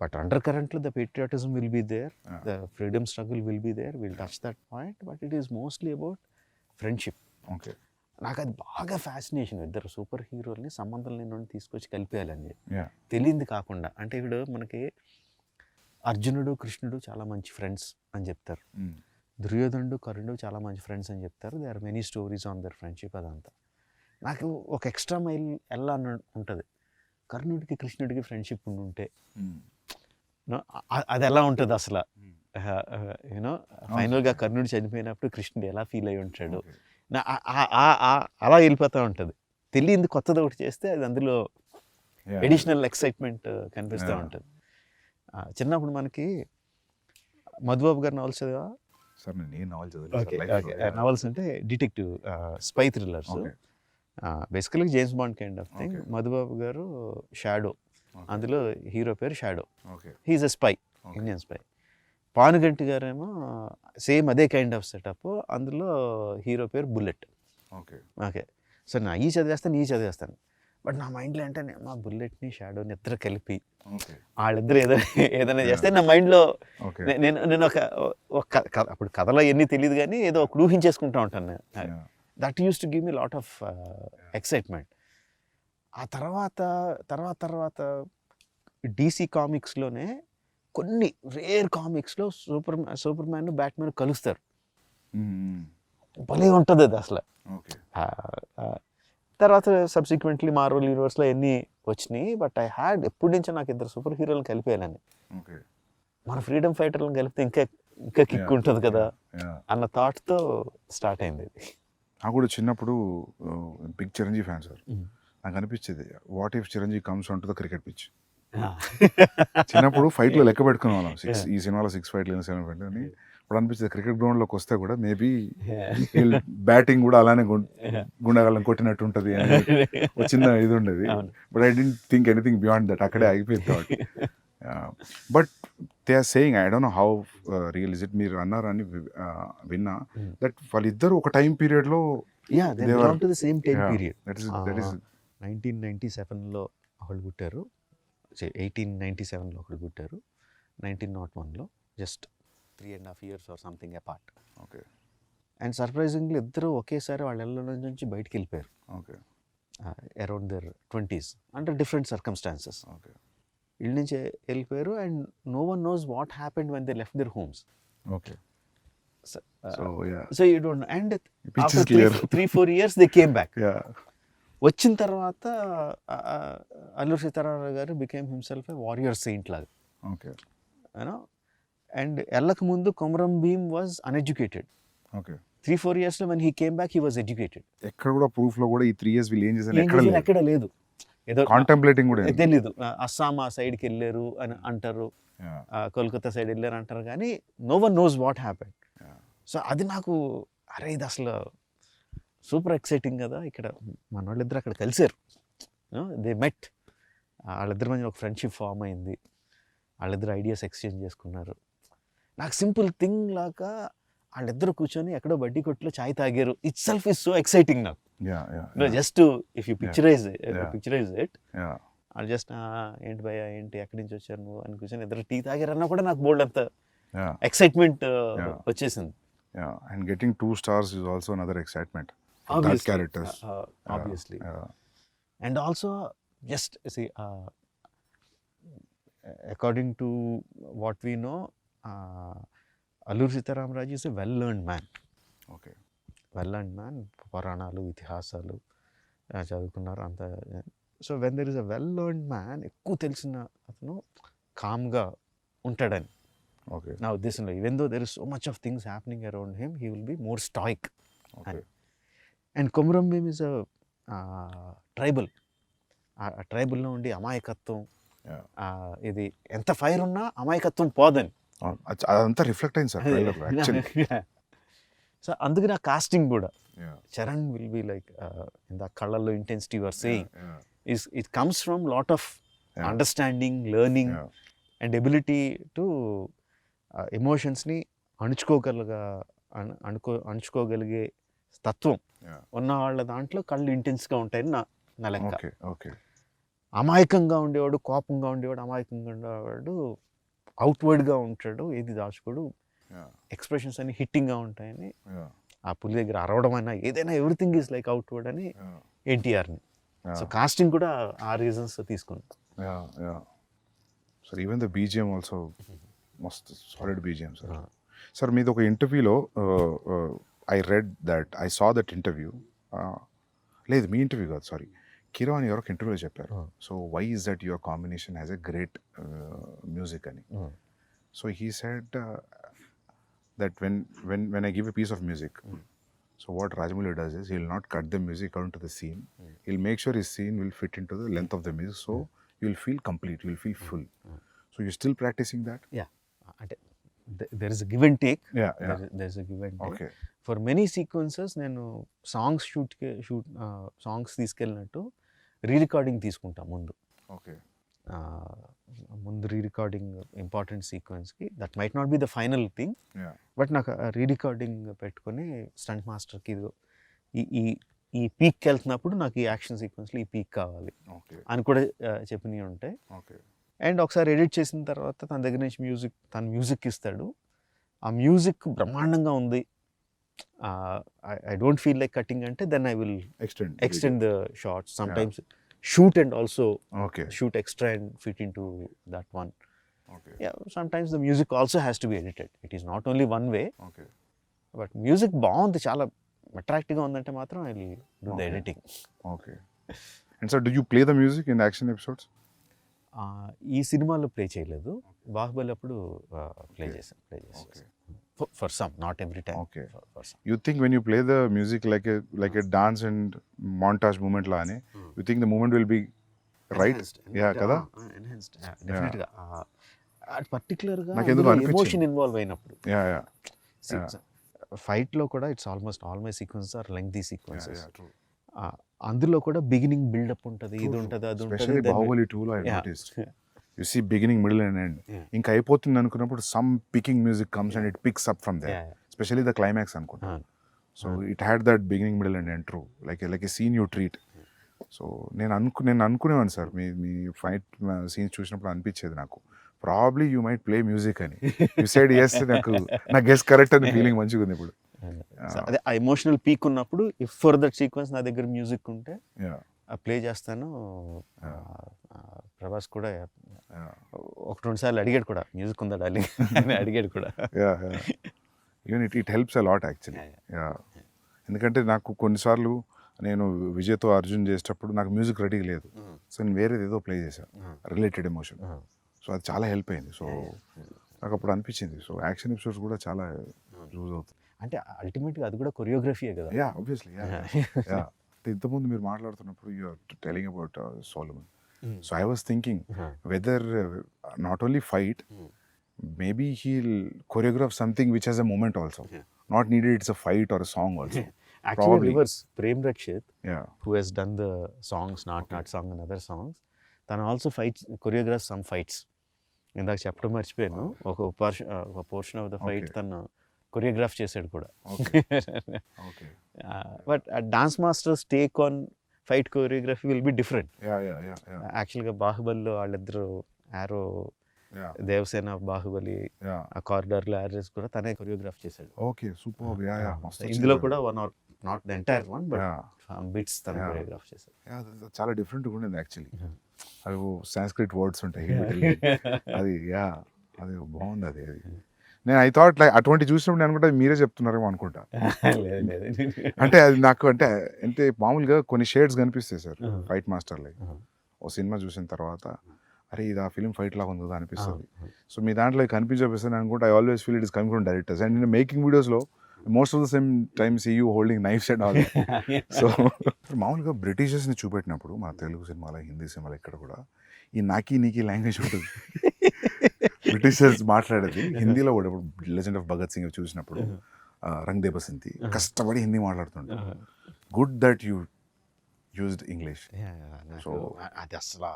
బట్ అండర్ కరెంట్లో the patriotism will be there, the freedom struggle will be there, will touch that point, but it is mostly about friendship. Okay నాకు అది బాగా ఫ్యాసినేషన్, ఇద్దరు సూపర్ హీరోల్ని సంబంధం లేని తీసుకొచ్చి కలిపేయాలని Yeah. తెలియంది కాకుండా. అంటే ఇప్పుడు మనకి అర్జునుడు కృష్ణుడు చాలా మంచి ఫ్రెండ్స్ అని చెప్తారు, దుర్యోధనుడు కర్ణుడు చాలా మంచి ఫ్రెండ్స్ అని చెప్తారు. They are many stories on their friendship. అదంతా నాకు ఒక ఎక్స్ట్రా మైల్ ఎలా ఉంటుంది, కర్ణుడికి కృష్ణుడికి ఫ్రెండ్షిప్ ఉంటే అది ఎలా ఉంటుంది అసలు. యూనో ఫైనల్గా కర్ణుడు చనిపోయినప్పుడు కృష్ణుడు ఎలా ఫీల్ అయి ఉంటాడు, అలా వెళ్ళిపోతూ ఉంటుంది. తెలియంది కొత్తది ఒకటి చేస్తే అది అందులో ఎడిషనల్ ఎక్సైట్మెంట్ కనిపిస్తూ ఉంటుంది. చిన్నప్పుడు మనకి మధుబాబు గారి నవల్స్ చదివా? సార్ నేను నావల్ నవల్స్ అంటే detective spy thrillers, basically James Bond kind of thing. Madhubabu గారు షాడో, అందులో హీరో పేరు shadow, he is a spy, Indian spy. Panuganti గారేమో సేమ్ అదే కైండ్ ఆఫ్ సెటప్, అందులో హీరో పేరు బుల్లెట్. ఓకే సో నా ఈ చదివేస్తాను, బట్ నా మైండ్లో అంటే మా బుల్లెట్ని షాడోని ఇద్దరు కలిపి వాళ్ళిద్దరు ఏదైనా చేస్తే నా మైండ్లో నేను ఒక అప్పుడు కథలో ఎన్ని తెలియదు కానీ ఏదో ఒక ఊహించేసుకుంటూ ఉంటాను. That use to give me lot of excitement. ఆ తర్వాత DC కామిక్స్లోనే కొన్ని రేర్ కామిక్స్లో సూపర్ మ్యాన్ బ్యాట్మెన్ కలుస్తారు, భలే ఉంటుంది అది అసలు. తర్వాత సబ్సిక్వెంట్లీ మార్వెల్ యూనివర్స్లో ఎన్ని వచ్చినాయి, బట్ ఐ హ్యాడ్ ఎప్పటి నుంచో నాకు ఇద్దరు సూపర్ హీరోలను కలిపేయాలని. మన ఫ్రీడమ్ ఫైటర్లను కలిపితే ఇంకా కిక్ ఉంటుంది కదా అన్న థాట్తో స్టార్ట్ అయింది ఇది. నాకు కూడా చిన్నప్పుడు బిగ్ చిరంజీవి ఫ్యాన్ సార్. నాకు అనిపించేది what if Chiranjeevi comes on to the cricket pitch. చిన్నప్పుడు ఫైట్లో లెక్క పెట్టుకునే వాళ్ళం, ఈ సినిమాలో 6 ఫైట్లు 7 ఫైట్లు అని. ఇప్పుడు అనిపించేది క్రికెట్ గ్రౌండ్లోకి వస్తే కూడా మేబీ బ్యాటింగ్ కూడా అలానే గుండెగాళ్ళని కొట్టినట్టు ఉంటుంది అని ఒక చిన్న ఇది ఉండేది. But I don't think anything beyond that, అక్కడే ఆగిపోయింది thought. But they are saying, I don't know how real is it, మీరు అన్నారని విన్నా, దట్ వాళ్ళిద్దరు ఒక టైం పీరియడ్లో 1997లో ఒకళ్ళు పుట్టారు, 1897లో ఒకళ్ళు పుట్టారు, 1901లో, just 3.5 years or something apart. Okay. And surprisingly ఇద్దరు ఒకేసారి వాళ్ళ ఇళ్ళ నుంచి బయటికి వెళ్ళిపోయారు. Okay. Around their 20s under different circumstances. Okay ఇళ్ళ నుంచి వెళ్ళిపోయారు and no one knows what happened when they left their homes. Okay so yeah so you don't and Which is clear. 3-4 years they came back. Yeah వచ్చిన తర్వాత అల్లూరి సీతారామరాజు గారు became himself a warrior saint లాగా, ఓకే యూనో. అండ్ వెళ్ళక ముందు Komaram Bheem was uneducated. Okay 3-4 yearsలో when he came back he was educated. ఎక్కడ కూడా ప్రూఫ్ లో కూడా ఈ 3 years వీళ్ళు ఏం చేశారు ఎక్కడ లేదు, ఎక్కడ లేదు. ఏదో కాంటెంప్లేటింగ్ కూడా ఏం తెలీదు. అస్సాం ఆ సైడ్కి వెళ్ళారు అని అంటారు, Yeah. కోల్కతా సైడ్ వెళ్ళారు అంటారు, కానీ no one knows what happened. Yeah. So అది నాకు అరే ఇది అసలు సూపర్ ఎక్సైటింగ్ కదా. ఇక్కడ మన వాళ్ళిద్దరు అక్కడ కలిసారు, దే మెట్, వాళ్ళిద్దరి మధ్య ఒక ఫ్రెండ్షిప్ ఫామ్ అయింది, వాళ్ళిద్దరు ఐడియాస్ ఎక్స్చేంజ్ చేసుకున్నారు. నాకు సింపుల్ థింగ్ లాగా వాళ్ళిద్దరు కూర్చొని ఎక్కడో బడ్డీ కొట్టులో చాయ్ తాగారు, it self is so exciting నాకు. Just if you picturise it, Yeah. వాళ్ళు జస్ట్ ఏంటి భయ్యా ఏంటి ఎక్కడి నుంచి వచ్చారు నువ్వు అని కూర్చొని ఇద్దరు టీ తాగారన్నా కూడా నాకు బోల్డ్ అంత Yeah. ఎక్సైట్మెంట్ వచ్చేసింది. Yeah. And getting 2 stars is also another excitement for that Obviously. characters. Obviously. Yeah. And also just see, according to what we know, Alluri Sitaramraju is a well-learned man. Okay. Well-learned man, పురాణాలు ఇతిహాసాలు చదువుకున్నారు అంత. So when there is a well learned man, ఎక్కువ తెలిసిన అతను కామ్గా ఉంటాడని Okay. నా ఉద్దేశంలో. Even though there is so much of things happening around him, he will be more stoic. Okay. And Komaram Bheem is a tribal. ఆ ట్రైబల్లో ఉండి అమాయకత్వం, Yeah. ఇది ఎంత ఫైర్ ఉన్నా అమాయకత్వం పోదని. అదంతా రిఫ్లెక్ట్ అయింది సార్ ట్రైలర్ యాక్చువల్లీ. సో అందుకు నా కాస్టింగ్ కూడా Yeah. Charan will be like in the కళ్ళల్లో intensity your saying Yeah. It comes from lot of Yeah. Understanding, learning Yeah. And ability to ఎమోషన్స్ని అణుచుకోగలిగే తత్వం Yeah. ఉన్న వాళ్ళ దాంట్లో కళ్ళు ఇంటెన్స్గా ఉంటాయని నా లెక్క. Okay. Okay. అమాయకంగా ఉండేవాడు, కోపంగా ఉండేవాడు, అమాయకంగా ఉండేవాడు అవుట్వర్డ్గా ఉంటాడు, ఏది దాచుకోడు, Yeah. ఎక్స్ప్రెషన్స్ అన్ని హిట్టింగ్గా ఉంటాయని. Yeah. ఆ పులి దగ్గర అరవడం అయినా ఏదైనా ఎవ్రీథింగ్ ఈజ్ లైక్ అవుట్వర్డ్ అని Yeah. ఎన్టీఆర్ని. Yeah. సో కాస్టింగ్ కూడా ఆ రీజన్స్ తీసుకుని. Yeah. Yeah. Sir, even the BGM also must solid BGM, sir. Sir, మీది ఒక ఇంటర్వ్యూలో I read that I saw that interview. లేదు మీ ఇంటర్వ్యూ కాదు, సారీ, కిరాన్ ఎవరొక ఇంటర్వ్యూలో చెప్పారు. So why is that your combination has a great music అని. సో హీ సెడ్ that when I give a piece of music, so what Rajamouli does is he'll not cut the music according to the scene. He'll make sure his scene will fit into the length of the music, so you'll feel complete, you'll feel full. So you're still practicing that? Yeah, అంటే there is a give and take. Yeah, yeah. There is a give and take. Okay. For many sequences నేను సాంగ్స్ తీసుకెళ్ళినట్టు రీ రికార్డింగ్ తీసుకుంటా ముందు. Okay. ముందు రీ రికార్డింగ్ ఇంపార్టెంట్ సీక్వెన్స్కి, that might not be the final thing, Yeah. But నాకు రీ రికార్డింగ్ పెట్టుకొని స్టంట్ మాస్టర్కి ఈ పీక్కి వెళ్తున్నప్పుడు నాకు ఈ యాక్షన్ సీక్వెన్స్లో ఈ పీక్ కావాలి Okay. అని కూడా చెప్పినవి ఉంటాయి. Okay. అండ్ ఒకసారి ఎడిట్ చేసిన తర్వాత తన దగ్గర నుంచి మ్యూజిక్ ఇస్తాడు. ఆ మ్యూజిక్ బ్రహ్మాండంగా ఉంది, I don't feel like cutting అంటే then I will extend the shots. Sometimes shoot and also Okay. Shoot extra and fit in to that one. Okay. Sometimes the music also has to be edited. It is not only one way, Okay. But music బాగుంది, చాలా అట్రాక్టివ్గా ఉందంటే మాత్రం I will do the editing. Okay. And sir, do you play the music in the action episodes? ఈ సినిమాలో ప్లే చేయలేదు, బాహుబలి అప్పుడు ప్లే చేశాను. Okay. For some, not every time. Okay. For some. You think when you play the music like a dance and montage movement la ani, you think the movement will be right? Yeah, kada? Enhanced డెఫినెట్గా. పర్టికులర్గా నాకు ఎందుకో అనిపించింది. ఎమోషన్ ఇన్వాల్వ్ అయినప్పుడు. Yeah, yeah. ఫైట్లో కూడా it's almost all my sequences are lengthy sequences. Yeah, true. అందులో కూడా బిగినింగ్ బిల్డప్ ఉంటుంది, ఇది ఉంటుంది, అది Especially ఉంటుంది. Bahubali 2 lo I noticed. You see beginning, middle and end. ఇంకా అయిపోతుంది అనుకున్నప్పుడు some picking music comes and it picks up from there. Yeah. Especially the climax అనుకుంటా. So it had that beginning, middle and end, true. Like a scene you treat. So నేను అనుకునేవాడిని సార్, మీ ఫైట్ సీన్స్ చూసినప్పుడు అనిపించేది నాకు, probably you might play music అని. యూ సైడ్ ఎస్, నా గెస్ కరెక్ట్ అని ఫీలింగ్ మంచిగా ఉంది ఇప్పుడు. అదే ఆ ఎమోషనల్ పీక్ ఉన్నప్పుడు ఇఫ్ ఫర్ దట్ సీక్వెన్స్ నా దగ్గర మ్యూజిక్ ఉంటే Yeah. ప్లే చేస్తాను. ప్రభాస్ కూడా ఒక 2 సార్లు అడిగాడు కూడా, మ్యూజిక్ ఉందా డార్లింగ్ అని అడిగాడు కూడా. Even it helps a lot actually. ఎందుకంటే నాకు కొన్నిసార్లు నేను విజయ్తో అర్జున్ చేసేటప్పుడు నాకు మ్యూజిక్ రెడీ లేదు, సో నేను వేరేది ఏదో ప్లే చేశాను రిలేటెడ్ ఎమోషన్, సో అది చాలా హెల్ప్ అయింది. సో నాకు అప్పుడు అనిపించింది, సో యాక్షన్ ఎపిసోడ్స్ కూడా చాలా యూజ్ అవుతుంది. అంటే అల్టిమేట్గా అది కూడా కొరియోగ్రఫీయే కదా. Yeah obviously. ఇంతకుముందు మీరు మాట్లాడుతున్నప్పుడు you are telling about Solomon, so I was thinking whether not only fight, maybe he'll choreograph something which has a moment also. Not needed it's a fight or a song also. Actually, Probably. reverse. Prem Rakshit, Yeah. who has done the songs, Not Song and other songs, తను also fights, choreographs some fights. ఇందాక చెప్పడం మర్చిపోయాను, ఒక పోర్షన్ ఆఫ్ ద ఫైట్ తను కొరియోగ్రాఫ్ చేశాడు కూడా. Okay. But dance masters take on fight choreography will be different. Yeah. యాక్చువల్గా బాహుబలిలో వాళ్ళిద్దరు ఆరో, Yeah. దేవసేన బాహుబలి Yeah. ఆ కారిడార్లో యారెస్ కూడా తనే కొరియోగ్రాఫ్ చేశాడు. Okay, super. Yeah. మస్తు ఇందులో వచ్చింది. కూడా one or not the entire one but Yeah. Bits తన Yeah. కొరియోగ్రాఫ్ చేశాడు. Yeah, అది చాలా డిఫరెంట్గా ఉండేది యాక్చువల్లీ. అవి సాంస్క్రిట్ వర్డ్స్ ఉంటాయి అది. అది బాగుంది అది. నేను ఐ థాట్ లైక్ అటువంటి చూసినప్పుడు నేను అనుకుంటా మీరే చెప్తున్నారేమో అనుకుంటా. అంటే అది నాకు అంటే మామూలుగా కొన్ని షేడ్స్ కనిపిస్తాయి సార్ ఫైట్ మాస్టర్ లైక్. ఓ సినిమా చూసిన తర్వాత అరే ఇది ఆ ఫిలిం ఫైట్ లాగా ఉంది కదా అనిపిస్తుంది. సో మీ దాంట్లో కనిపించపిస్తాను అనుకుంటే I always feel it is coming from directors. And నేను మేకింగ్ వీడియోస్లో most of the same time see you holding knives and all. So మామూలుగా బ్రిటిషర్స్ని చూపెట్టినప్పుడు మన తెలుగు సినిమాలో, హిందీ సినిమాలో ఇక్కడ కూడా ఈ నాకీ నీకీ లాంగ్వేజ్ ఉంటుంది. బ్రిటిషర్స్ మాట్లాడేది హిందీలో కూడా. ఇప్పుడు లెజెండ్ ఆఫ్ భగత్ సింగ్ చూసినప్పుడు రంగ్ దే బసంతి కష్టపడి హిందీ మాట్లాడుతుంటారు. Good that you used English. So అది అసలు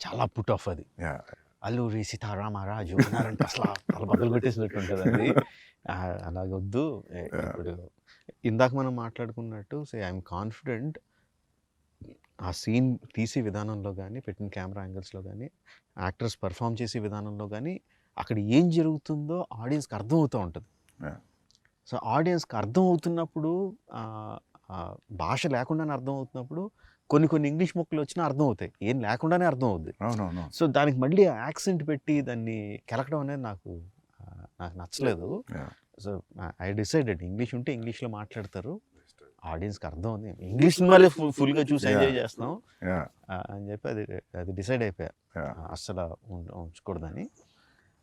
చాలా పుట్ ఆఫ్ అది. అల్లూరి సీతారామరాజు అన్నారంటే అసలు తల బదులు కొట్టేసినట్టు ఉంటుంది అది. అలాగొద్దు. ఇప్పుడు ఇందాక మనం మాట్లాడుకున్నట్టు ఐఎమ్ కాన్ఫిడెంట్ ఆ సీన్ తీసే విధానంలో కానీ, పెట్టిన కెమెరా యాంగిల్స్లో కానీ, యాక్టర్స్ పర్ఫామ్ చేసే విధానంలో కానీ, అక్కడ ఏం జరుగుతుందో ఆడియన్స్కి అర్థమవుతూ ఉంటుంది. సో ఆడియన్స్కి అర్థం అవుతున్నప్పుడు, భాష లేకుండానే అర్థం అవుతున్నప్పుడు కొన్ని ఇంగ్లీష్ మొక్కలు వచ్చినా అర్థం అవుతాయి, ఏం లేకుండానే అర్థం అవుద్ది. సో దానికి మళ్ళీ యాక్సెంట్ పెట్టి దాన్ని కెలకడం అనేది నాకు నచ్చలేదు. సో ఐ డిసైడెడ్ ఇంగ్లీష్ ఉంటే ఇంగ్లీష్లో మాట్లాడతారు, ఆడియన్స్కి అర్థం ఉంది, ఇంగ్లీష్ సినిమాలే ఫుల్గా చూసి ఎంజాయ్ చేస్తాం అని చెప్పి అది డిసైడ్ అయిపోయా అస్సలు ఉంచకూడదని.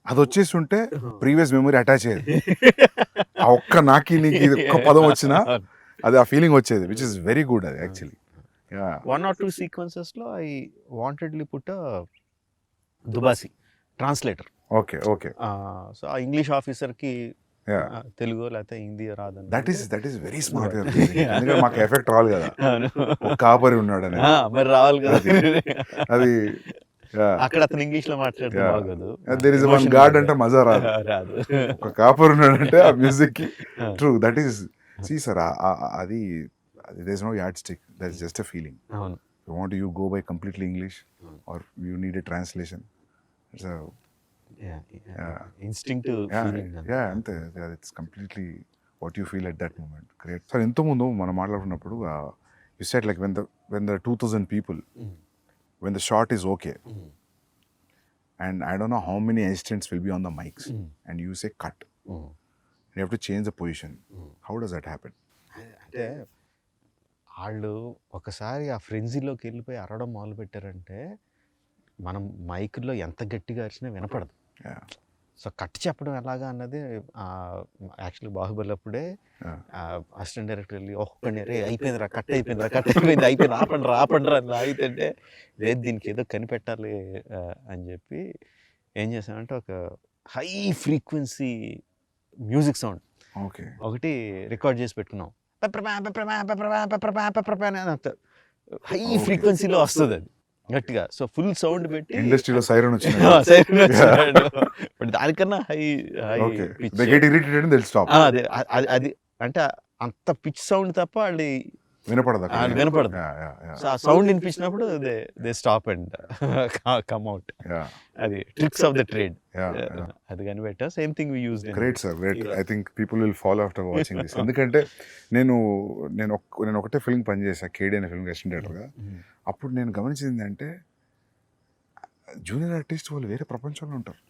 అది వచ్చేసి ఉంటే ప్రీవియస్ మెమరీ అటాచ్ అయ్యేది. ఆ ఒక్క నాకి నీకు ఒక్క పదం వచ్చినా అది ఆ ఫీలింగ్ వచ్చేది, విచ్ ఇస్ వెరీ గుడ్ అది యాక్చువల్లీ. 1 or 2 sequences-లో ఐ వాంటెడ్లీ పుట్ దుబాసి ట్రాన్స్లేటర్. ఓకే. సో ఆ ఇంగ్లీష్ ఆఫీసర్కి తెలుగు లేకపోతే హిందీ రాదని. That is very smart. ఎందుకంటే మాకు ఎఫెక్ట్ రావాలి కదా, ఒక కాపరి ఉన్నాడు అని. మరి రావాలి కదా అది. అక్కడ అతను ఇంగ్లీష్ లో మాట్లాడితే బాగోదు. దేర్ ఇస్ వన్ గాడ్ అంటే మజా రాదు. ఒక కాపరి ఉన్నాడంటే ఆ మ్యూజిక్ కి. True, that is see sir. అది there is no yardstick, that is just a feeling. You want you go by completely English or you need a translation, it's a instinctive feeling. Ante it's completely what you feel at that moment. Great. So ento mundu mana maatladunnappudu you said like when the 2000 people when the shot is okay and I don't know how many assistants will be on the mics and you say cut, you have to change the position. How does that happen? అంటే వాళ్ళు ఒకసారి ఆ ఫ్రెంజీలోకి వెళ్ళిపోయి అరవడం మొదలు పెట్టారంటే మనం మైక్లో ఎంత గట్టిగా అరిచినా వినపడదు. సో కట్ చెప్పడం ఎలాగా అన్నది యాక్చువల్లీ బాహుబలి అప్పుడే అసిస్టెంట్ డైరెక్టర్ వెళ్ళి ఒక్కడిని రే అయిపోయిందిరా, కట్ అయిపోయింది ఆపండి అని ఆగితే లేదు దీనికి ఏదో కనిపెట్టాలి అని చెప్పి ఏం చేసామంటే ఒక హై ఫ్రీక్వెన్సీ మ్యూజిక్ సౌండ్ ఒకటి రికార్డ్ చేసి పెట్టుకున్నాం. హై ఫ్రీక్వెన్సీలో వస్తుంది అది గట్టిగా. సో ఫుల్ సౌండ్ పెట్టి ఇండస్ట్రీలో సైరన్ వచ్చింది. బట్ దానికన్నా హై అది అంటే అంత పిచ్ సౌండ్ తప్ప వాళ్ళు వినపడదు అక్కడ. వినపడదు. Yeah, yeah, yeah. సో ఆ సౌండ్ వినిపించినప్పుడు they stop and come out. Yeah, అది tricks of the trade. yeah, yeah. అది కనిపెట్టా. Same thing we used. Great sir, great. I think people will follow after watching this. ఎందుకంటే నేను నేను ఒకటే ఫిల్మ్ పనిచేసాను, కేడీ అనే ఫిల్మ్ అసిస్టెంట్ డైరెక్టర్గా. అప్పుడు నేను గమనించింది ఏంటంటే జూనియర్ ఆర్టిస్ట్ వాళ్ళు వేరే ప్రపంచంలో ఉంటారు.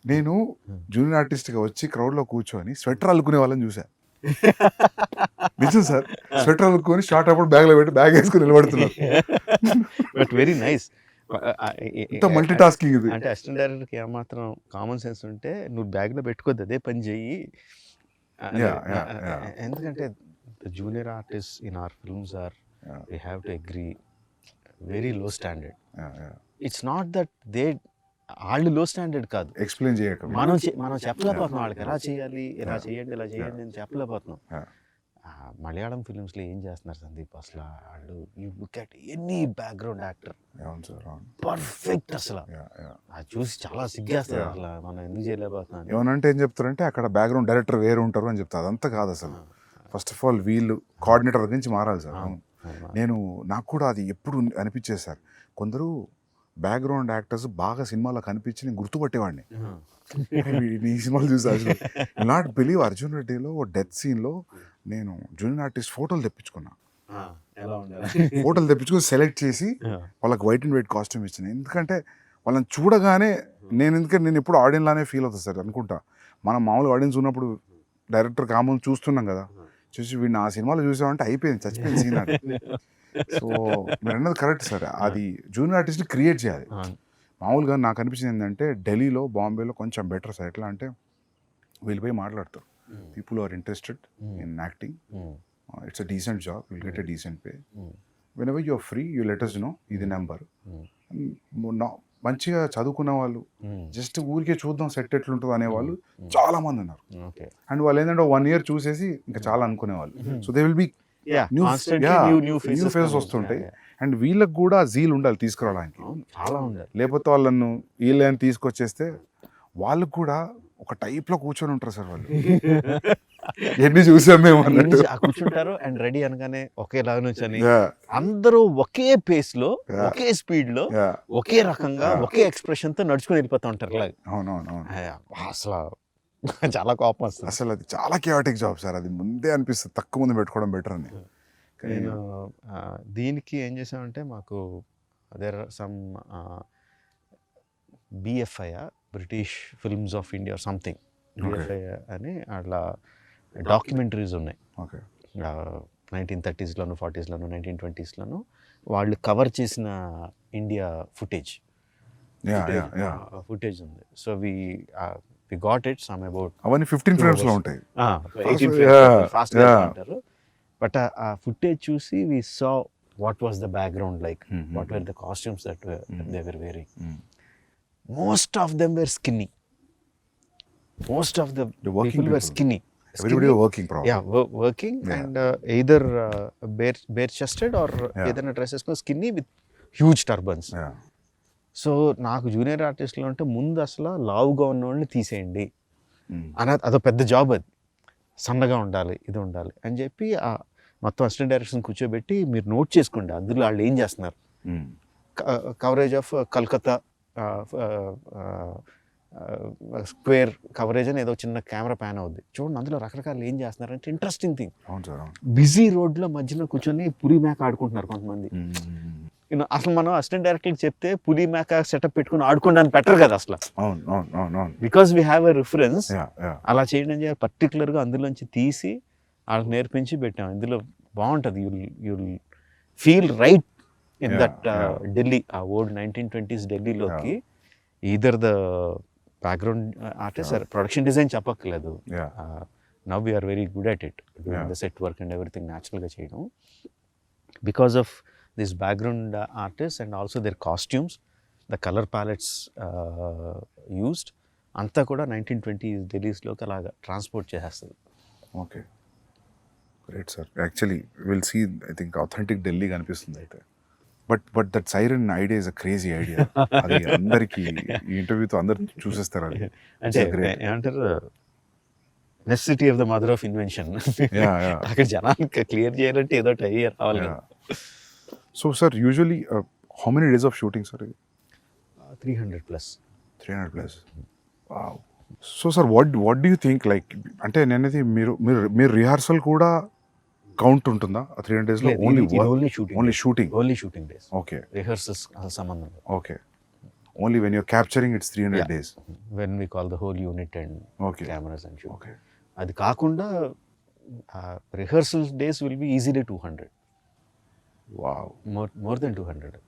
నేను జూనియర్ ఆర్టిస్ట్గా వచ్చి క్రౌడ్లో కూర్చొని స్వెటర్ అల్లుకునే వాళ్ళని చూసా. నిజం సార్, స్వెటర్ అల్లుకొని షార్ట్ అప్పుడు బ్యాగ్లో పెట్టి బ్యాగ్ వేసుకుని నిలబడుతున్నారు. But very nice. ఇంత మల్టీ టాస్కింగ్ ఇది. అంటే అసిస్టెంట్ డైరెక్టర్కి ఏమాత్రం కామన్ సెన్స్ ఉంటే నువ్వు బ్యాగ్లో పెట్టుకోద్దు, అదే పని చెయ్యి. ఎందుకంటే junior artist in our films are we have to agree very low standard. It's not that they వాళ్ళు లో స్టాండర్డ్ కాదు, ఎక్స్ప్లెయిన్ చేయక మనం చెప్పలేకపోతున్నాం వాళ్ళకి ఎలా చేయాలి, ఇలా చేయండి, ఇలా చేయండి అని చెప్పలేకపోతున్నాం. మలయాళం ఫిలిమ్స్లో ఏం చేస్తున్నారు సందీప్ అసలు వాళ్ళు, you look at any background actor perfect అసలు. అది చూసి చాలా సిగ్గేస్తుంది అసలు, మనం ఎందుకు చేయలేకపోతున్నాం. ఏమనంటే ఏం చెప్తారంటే అక్కడ బ్యాక్గ్రౌండ్ డైరెక్టర్ వేరు ఉంటారు అని చెప్తారు. అదంతా కాదు అసలు. ఫస్ట్ ఆఫ్ ఆల్ వీళ్ళు కోఆర్డినేటర్ నుంచి మారాలి సార్. నాకు కూడా అది ఎప్పుడు అనిపించేది సార్, కొందరు బ్యాక్గ్రౌండ్ యాక్టర్స్ బాగా సినిమాలో కనిపించి నేను గుర్తుపట్టేవాడిని. ఈ సినిమాలు చూసి అసలు నాట్ బిలీవ్ అర్జున్ రెడ్డిలో డెత్ సీన్లో నేను జూనియర్ ఆర్టిస్ట్ ఫోటోలు తెప్పించుకున్నా. ఫోటోలు తెప్పించుకొని సెలెక్ట్ చేసి వాళ్ళకి వైట్ అండ్ వైట్ కాస్ట్యూమ్ ఇచ్చిన. ఎందుకంటే వాళ్ళని చూడగానే నేను ఎప్పుడు ఆడియన్స్ లానే ఫీల్ అవుతుంది సార్ అనుకుంటా. మనం మామూలుగా ఆడియన్స్ ఉన్నప్పుడు డైరెక్టర్ కామన్ చూస్తున్నాం కదా, చూసి వీడిని ఆ సినిమాలో చూసామంటే అయిపోయింది, చచ్చిపోయింది సీన్ అని. సో మీరు అన్నది కరెక్ట్ సార్, అది జూనియర్ ఆర్టిస్ట్ని క్రియేట్ చేయాలి. మామూలుగా నాకు అనిపించింది ఏంటంటే ఢిల్లీలో, బాంబేలో కొంచెం బెటర్ సార్. ఎట్లా అంటే వీళ్ళు పోయి మాట్లాడతారు, people are interested in acting, it's a decent job, will get a decent pay, whenever you are free you let us know ఇది నెంబర్. మంచిగా చదువుకున్న వాళ్ళు జస్ట్ ఊరికే చూద్దాం సెట్ ఎట్లుంటుంది అనేవాళ్ళు చాలా మంది ఉన్నారు. అండ్ వాళ్ళు ఏంటంటే 1 year చూసేసి ఇంకా చాలా అనుకునేవాళ్ళు. So they will be new faces వస్తుంటాయి. అండ్ వీళ్ళకి కూడా జీల్ ఉండాలి తీసుకురావడానికి, చాలా ఉండాలి. లేకపోతే వాళ్ళను వీళ్ళని తీసుకొచ్చేస్తే వాళ్ళకు కూడా ఒక టైప్లో కూర్చొని ఉంటారు సార్ వాళ్ళు. ఎన్ని చూసాం మేము అన్నట్టు కూర్చుంటారు. అండ్ రెడీ అనగానే ఒకేలాగా నుంచని అందరూ ఒకే పేస్ లో, ఒకే స్పీడ్ లో, ఒకే రకంగా, ఒకే ఎక్స్ప్రెషన్ తో నడుచుకుని వెళ్ళిపోతూ ఉంటారు. అవునవును, అసలు చాలా కోపం వస్తుంది. అసలు అది చాలా కియాటిక్ జాబ్ సార్. అది ముందే అనిపిస్తుంది తక్కువ మంది పెట్టుకోవడం బెటర్ అని. నేను దీనికి ఏం చేసామంటే మాకు there are some BFI British films of India something, BFI అని అట్లా డాక్యుమెంటరీస్ ఉన్నాయి. 1930s, 40s, 1920s వాళ్ళు కవర్ చేసిన ఇండియా ఫుటేజ్ ఉంది. So we got it some about అవన్నీ 15 frames లో ఉంటాయి, 18 frames ఫాస్ట్ గా అంటారు. బట్ ఆ ఫుటేజ్ చూసి we saw what was the background like, what were the costumes that they were wearing. Most of them were skinny, most of the people were skinny. Everybody were working probably. Working and either bare chested or ఏదైనా డ్రెస్ వేసుకొని skinny with huge turbans. So నాకు జూనియర్ ఆర్టిస్ట్లో అంటే ముందు అసలు లావుగా ఉన్న వాళ్ళని తీసేయండి అదో పెద్ద జాబ్. అది సన్నగా ఉండాలి, ఇది ఉండాలి అని చెప్పి మొత్తం అసిస్టెంట్ డైరెక్షన్ కూర్చోబెట్టి మీరు నోట్ చేసుకోండి అందులో వాళ్ళు ఏం చేస్తున్నారు. Coverage of Calcutta square coverage అని ఏదో చిన్న కెమెరా ప్యాన్ అవుద్ది చూడండి, అందులో రకరకాలు ఏం చేస్తున్నారంటే ఇంట్రెస్టింగ్ థింగ్. బిజీ రోడ్లో మధ్యలో కూర్చొని పులి మేక ఆడుకుంటున్నారు కొంతమంది. అసలు మనం అసిస్టెంట్ డైరెక్టర్కి చెప్తే పులి మేక సెటప్ పెట్టుకుని ఆడుకోవడానికి బెటర్ కదా అసలు, because we have a reference. అలా చేయడం అని చెప్పి పర్టికులర్గా అందులోంచి తీసి వాళ్ళకి నేర్పించి పెట్టాం. ఇందులో బాగుంటుంది, you'll feel right in that Delhi, ఆ ఓల్డ్ 1920s ఢిల్లీలోకి. Either the background artist or production design చెప్పక్కర్లేదు. Now we're very good at it, doing the set work and everything న్యాచురల్గా చేయడం. Because of this background artist and also their costumes, the colour palettes used అంతా కూడా 1920s ఢిల్లీస్లోకి అలాగా ట్రాన్స్పోర్ట్ చేసేస్తుంది. Okay, great sir. Actually will see, I think authentic Delhi కనిపిస్తుంది అయితే. But that siren idea is a crazy idea. అది అందరికి ఈ ఇంటర్వ్యూతో అందరు చూసేస్తారు. అది అంటే ఏమంటారు, necessity of the mother of invention. Yeah. అక్కడ జనానికి క్లియర్ చేయాలంటే ఏదో ఒకటి అయ్యి రావాలి కదా. So sir, usually how many days of shooting, sir? 300+. 300 plus. Wow. So sir, what do you think, like, అంటే నేనైతే మీరు రిహార్సల్ కూడా కౌంట్ ఉంటుందా 300 days లో? Only shooting days. Okay. Rehearsals సంబంధం లేదు. Okay. Only when you're capturing it's 300 days. When we call the whole unit and Okay. Cameras and shoot. Okay. అది కాకుండా rehearsal days will be easily 200. Wow. More then 200.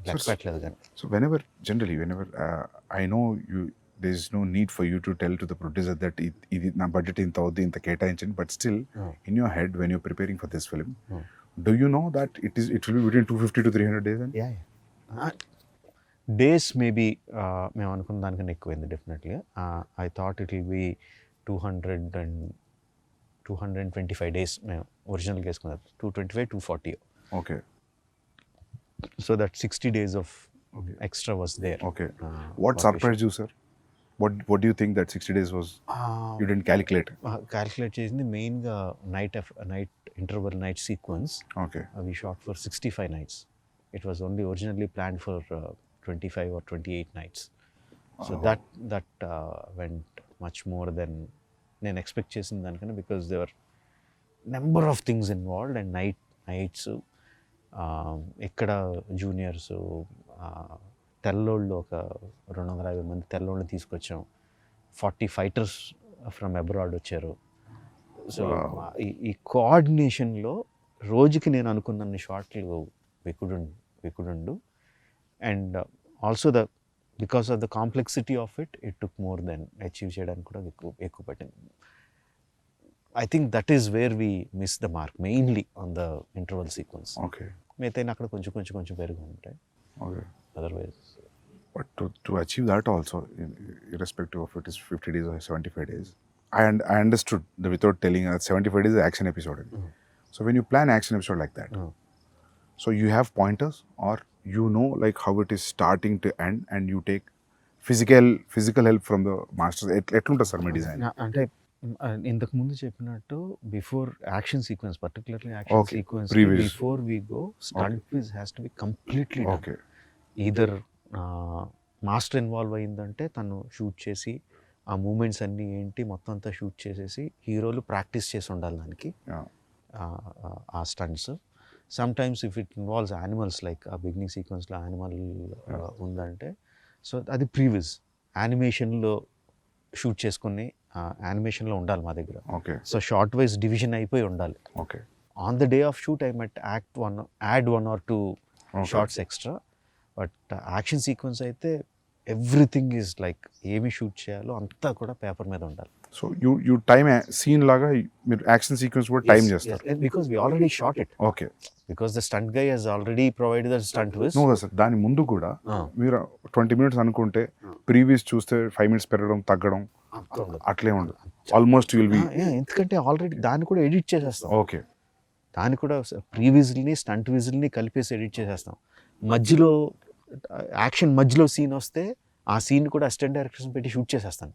లెక్క పెట్టలేదు కానీ. So whenever I know you, there is no need for you to tell to the producer that ఇది నా బడ్జెట్ ఇంత అవుద్ది, ఇంత కేటాయించండి, but still in your head when you're preparing for this film, do you know that it will be between 250 to 300 days? And days maybe మేము అనుకున్న దానికన్నా ఎక్కువైంది definitely. I thought it will be 225 days మేము ఒరిజినల్గా వేసుకున్నాం. 225, 240. Okay. So that 60 days of extra was there. Okay. What surprised you, sir? What do you think that 60 days was? You didn't calculate? Calculate చేసింది మెయిన్గా night interval night sequence. Okay. We shot for 65 nights. It was only originally planned for 25 or 28 nights. So that went much more than నేను ఎక్స్పెక్ట్ చేసిన దానికన్నా, because there were number of things involved and nights. ఇక్కడ జూనియర్స్ తెల్లోళ్ళు ఒక 250 మంది తెల్లోళ్ళని తీసుకొచ్చాం. 40 ఫైటర్స్ ఫ్రమ్ అబ్రాడ్ వచ్చారు. సో ఈ కోఆర్డినేషన్లో రోజుకి నేను అనుకున్న షాట్లు we couldn't do. And also because of the complexity of it took more than achieve చేయడానికి కూడా ఎక్కువ పట్టింది. I think that is where we missed the mark, mainly on the interval sequence. Okay. మిగతా అక్కడ కొంచెం పెరుగు ఉంటాయి. Okay. Otherwise. But to achieve that also, irrespective of it is 50 days or 75 days, I understood that without telling 75 days is action episode. So when you plan action episode like that, so you have pointers, or you know like how it is starting to end, and you take physical help from the masters. ఎట్లుంటుంది సార్ మీ డిజైన్? అంటే ఇంతకు ముందు చెప్పినట్టు before action sequence, particularly action sequence, before we go stunt quiz has to be completely okay. Either master involve అయిందంటే తను షూట్ చేసి ఆ మూమెంట్స్ అన్నీ ఏంటి మొత్తం అంతా షూట్ చేసేసి హీరోలు ప్రాక్టీస్ చేసి ఉండాలి దానికి ఆ stunts. Sometimes if it involves animals, like ఆ బిగినింగ్ సీక్వెన్స్లో యానిమల్ ఉందంటే సో అది ప్రీవిజ్ యానిమేషన్లో షూట్ చేసుకుని యానిమేషన్లో ఉండాలి మా దగ్గర. Okay. So shot wise division అయిపోయి ఉండాలి. Okay. On the day of shoot I might add 1 or 2 shots extra. But action sequence అయితే ఎవ్రీథింగ్ ఈజ్ లైక్ ఏమి షూట్ చేయాలో అంతా కూడా పేపర్ మీద ఉండాలి. సో యూ టైమ్ సీన్ లాగా మీరు యాక్షన్ సీక్వెన్స్ కూడా టైం చేస్తారు? Because we already shot it. Okay. Because the stunt guy has already provided the stunt viz. No sir, దాని ముందు కూడా మీరు 20 minutes అనుకుంటే ప్రీవియస్ చూస్తే 5 minutes పెరగడం తగ్గడం అట్లే ఉండదు. ఆల్మోస్ట్ విల్ బి, ఎందుకంటే ఆల్రెడీ దాన్ని కూడా ఎడిట్ చేసేస్తాం. ఓకే. దాన్ని కూడా ప్రీవిజ్ని స్టంట్ విజిల్ని కలిపేసి ఎడిట్ చేసేస్తాం. మధ్యలో యాక్షన్ మధ్యలో సీన్ వస్తే ఆ సీన్ కూడా అసిస్టెంట్ డైరెక్టర్స్ పెట్టి షూట్ చేసేస్తాను.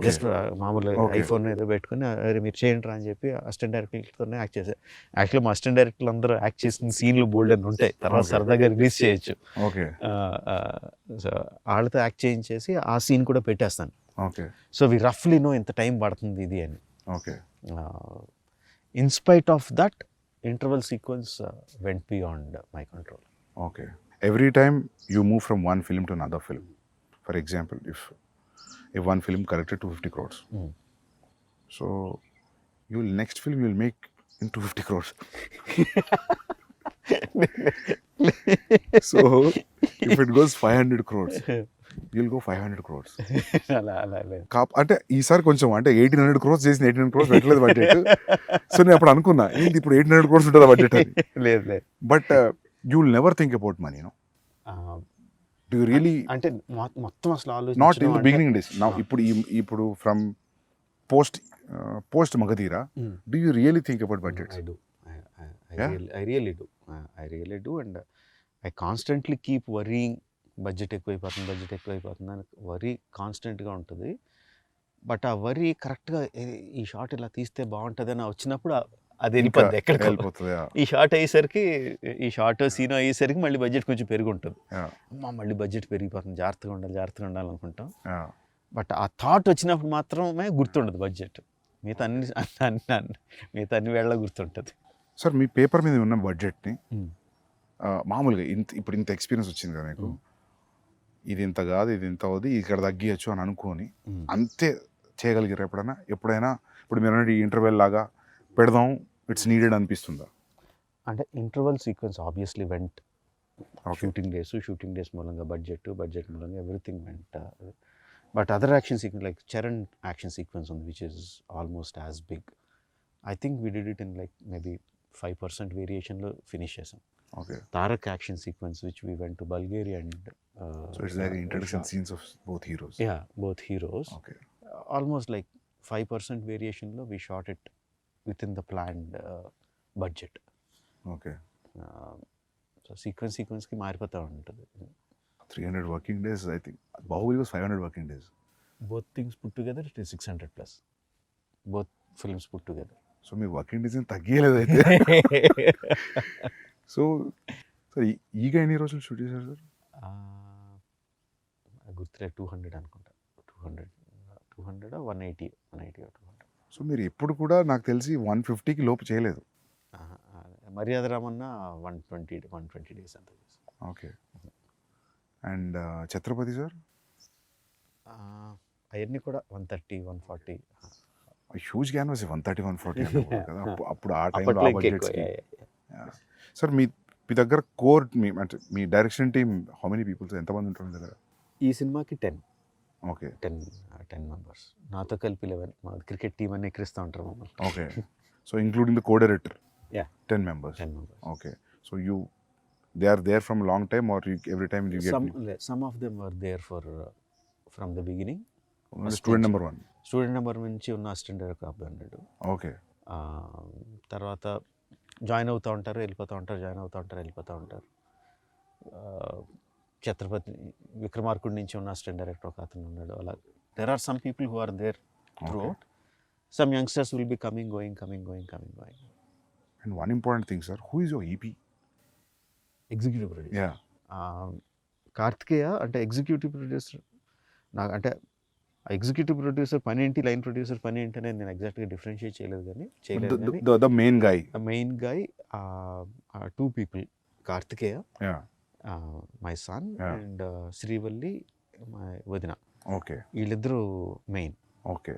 జస్ట్ మామూలుగా ఐఫోన్ ఏదో పెట్టుకుని అరే మీరు చేయండి రా అని చెప్పి అసిస్టెంట్ డైరెక్టర్తోనే యాక్ట్ చేశారు. యాక్చువల్లీ మా అసిస్టెంట్ డైరెక్టర్లు అందరూ యాక్ట్ చేసిన సీన్లు బోల్డ్ అని ఉంటాయి, తర్వాత సరదాగా రిలీజ్ చేయొచ్చు. ఓకే. సో వాళ్ళతో యాక్ట్ చేయించేసి ఆ సీన్ కూడా పెట్టేస్తాను. ఓకే. సో వి రఫ్లీ నో ఎంత టైం పడుతుంది ఇది అని. Okay. In spite of that interval sequence vent beyond my control. Okay. Every time you move from one film to another film, for example, if one film collected 250 crores, so next film you'll make in 250 crores. So if it goes 500 crores, you'll go 500 crores. అంటే ఈసారి కొంచెం అంటే 1800 crores చేసిన 1800 crores పెట్టలేదు బడ్జెట్. సో నేను అప్పుడు అనుకున్నా ఏంటి ఇప్పుడు 1800 crores ఉంటుందా బడ్జెట్ అని. లేదు. But you'll never think about money, no? Do you really? అంటే మొత్తం అసలు ఆలోచన not in the beginning days. Now ఇప్పుడు from post Magadira, do you really think about budgets? I do. I really do. And I constantly keep worrying, budget ఎక్కువైపోతుంది అని వరీ కాన్స్టెంట్గా ఉంటుంది. బట్ ఆ వరి కరెక్ట్గా ఈ షాట్ ఇలా తీస్తే బాగుంటుందని వచ్చినప్పుడు అది ఇంకా వెళ్ళిపోద్ది ఎక్కడికో. వెళ్ళిపోతుంది. ఈ షాట్ అయ్యేసరికి ఈ షార్ట్ సీన్ అయ్యేసరికి మళ్ళీ బడ్జెట్ కొంచెం పెరిగి ఉంటుంది. అమ్మ మళ్ళీ బడ్జెట్ పెరిగిపోతుంది, జాగ్రత్తగా ఉండాలి అనుకుంటాం. బట్ ఆ థాట్ వచ్చినప్పుడు మాత్రమే గుర్తుండదు బడ్జెట్. మిగతా అన్ని వేళ గుర్తుంటుంది. సార్ మీ పేపర్ మీద ఉన్న బడ్జెట్ని మామూలుగా ఇప్పుడు ఇంత ఎక్స్పీరియన్స్ వచ్చింది కదా మీకు, ఇది ఇంత కాదు ఇది ఇంత అవుతుంది ఇక్కడ తగ్గియచ్చు అని అనుకొని అంతే చేయగలిగారు ఎప్పుడైనా ఇప్పుడు మీరు అన్నట్టు ఈ ఇంటర్వెల్ లాగా పెడదాం ఇట్స్ నీడెడ్ అనిపిస్తుందా? అంటే interval sequence obviously went. Shooting days మూలంగా బడ్జెట్ మూలంగా everything went. But other action sequence like Charan action sequence ఉంది which is almost as big. I think we did it in like maybe 5% వేరియేషన్లో ఫినిష్ చేసాం. Tarak action sequence which we went to Bulgaria and so it's like introduction scenes of both heroes. Yeah, both heroes. Okay. Almost like 5% variationలో we shot it within the planned budget. Okay. So sequence కి మారిపోతూ ఉంటుంది. 300 working days, I think. Bahubali was 500 working days. Both things put together it is 600 plus. Both films put together. So మీ వర్కింగ్ డేస్ తగ్గలేదు అయితే. సో సార్ ఈగ ఎన్ని రోజులు షూట్ చేశారు సార్? గుర్తులే 200 అనుకుంటా. 200 180 200. సో మీరు ఎప్పుడు కూడా నాకు తెలిసి 150కి లోపు చేయలేదు. మర్యాద రామన్న 120 డేస్ అంత. ఓకే. And Chatrapathi sir? అవన్నీ కూడా 130 140. హ్యూజ్ క్యాన్వాస్ 130 140 కదా అప్పుడు ఆ టైంలో ఆ బడ్జెట్స్. సార్ మీ దగ్గర కోర్ అంటే మీ direction team how many peoples, ఎంతమంది ఉంటారు మీ దగ్గర? ఈ సినిమాకి 10. ఓకే. 10 మెంబర్స్, నాతో కలిపి 11. మా క్రికెట్ టీమ్ అన్ని ఎక్కిరిస్తూ ఉంటారు మమ్మల్ని. Okay. So including the co director? Yeah, 10 members. Okay. So they are there from a long time or every time you get some of them were there from the beginning. Student number 1 student number నుంచి ఉన్న అసిస్టెంట్ డైరెక్టర్ అన్నాడు. ఓకే. తర్వాత జాయిన్ అవుతూ ఉంటారు వెళ్ళిపోతూ ఉంటారు, జాయిన్ అవుతూ ఉంటారు వెళ్ళిపోతూ ఉంటారు. ఛత్రపతి విక్రమార్కుడి నుంచి ఉన్న అసిస్టెంట్ డైరెక్టర్ ఒక అతను ఉన్నాడు. అలా there are some people who are there throughout. Some youngsters will be coming going. And one important thing sir, who is your EP? Executive producer Karthikeya. అంటే ఎగ్జిక్యూటివ్ ప్రొడ్యూసర్ నాకు అంటే ఎగ్జిక్యూటివ్ ప్రొడ్యూసర్ పని ఏంటి, లైన్ ప్రొడ్యూసర్ పని ఏంటి అనేది నేను ఎగ్జాక్ట్గా డిఫరెన్షియేట్ చేయలేదు. The main guy 2 people, Karthikeya my son and Srivalli my వదిన. ఓకే. వీళ్ళిద్దరూ main. Okay.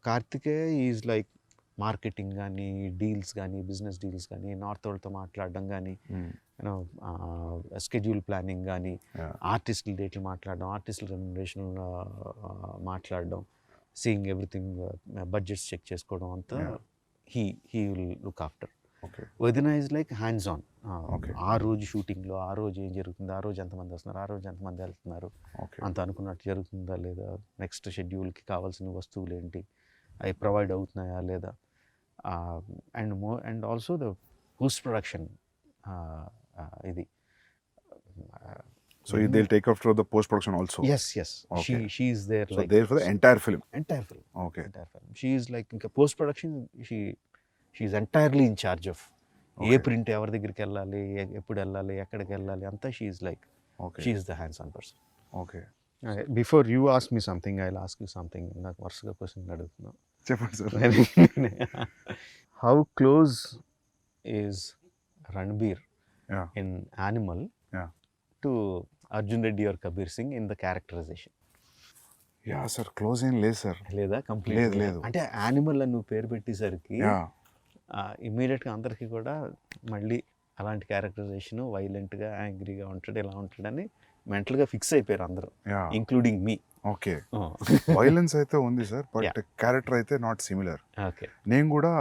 Karthikeya is like marketing కానీ డీల్స్ కానీ బిజినెస్ డీల్స్ కానీ నార్త్ వాళ్ళతో మాట్లాడడం కానీ యూనో స్కెడ్యూల్ ప్లానింగ్ కానీ ఆర్టిస్టుల డేట్లు మాట్లాడడం, ఆర్టిస్టుల రెమ్యునరేషన్ మాట్లాడడం, సీయింగ్ ఎవ్రీథింగ్, బడ్జెట్స్ చెక్ చేసుకోవడం అంతా హీ విల్ లుక్ ఆఫ్టర్. వదిన ఈజ్ లైక్ హ్యాండ్స్ ఆన్. ఆ రోజు షూటింగ్లో ఆ రోజు ఏం జరుగుతుంది, ఆ రోజు ఎంతమంది వస్తున్నారు, ఆ రోజు ఎంతమంది వెళ్తున్నారు, అంత అనుకున్నట్టు జరుగుతుందా లేదా, నెక్స్ట్ షెడ్యూల్కి కావాల్సిన వస్తువులు ఏంటి, అవి ప్రొవైడ్ అవుతున్నాయా లేదా, and also the post production ఇది. So they'll take after the post production also? Yes. Okay. She is there. So like there for the entire film? Okay. Entire film. She is like in post production she is entirely in charge of ఏ ప్రింట్ ఎవరి దగ్గరికి వెళ్ళాలి, ఎప్పుడు వెళ్ళాలి, ఎక్కడికి వెళ్ళాలి అంతా. She is like she is the hands on person. Okay. Before you ask me something I will ask you something. నాకు వరుసగా క్వశ్చన్ అడుగుతున్నాను. చెప్పండి sir. How close is Ranbir in Animal to Arjun Reddy or Kabir Singh in the characterization? Ya sir, close ఏం లేదు సార్. లేదా? కంప్లీట్ లేదు. అంటే యానిమల్ అని నువ్వు పేరు పెట్టేసరికి ఇమ్మీడియట్గా అందరికీ కూడా మళ్ళీ అలాంటి క్యారెక్టరైజేషన్, వైలెంట్గా యాంగ్రీగా ఉంటాడు, ఇలా ఉంటాడని మెంటల్గా ఫిక్స్ అయిపోయారు అందరూ, ఇంక్లూడింగ్ మీ. ఓకే. వైలెన్స్ అయితే ఉంది సార్, బట్ క్యారెక్టర్ అయితే నాట్ సిమిలర్. ఓకే. నేను కూడా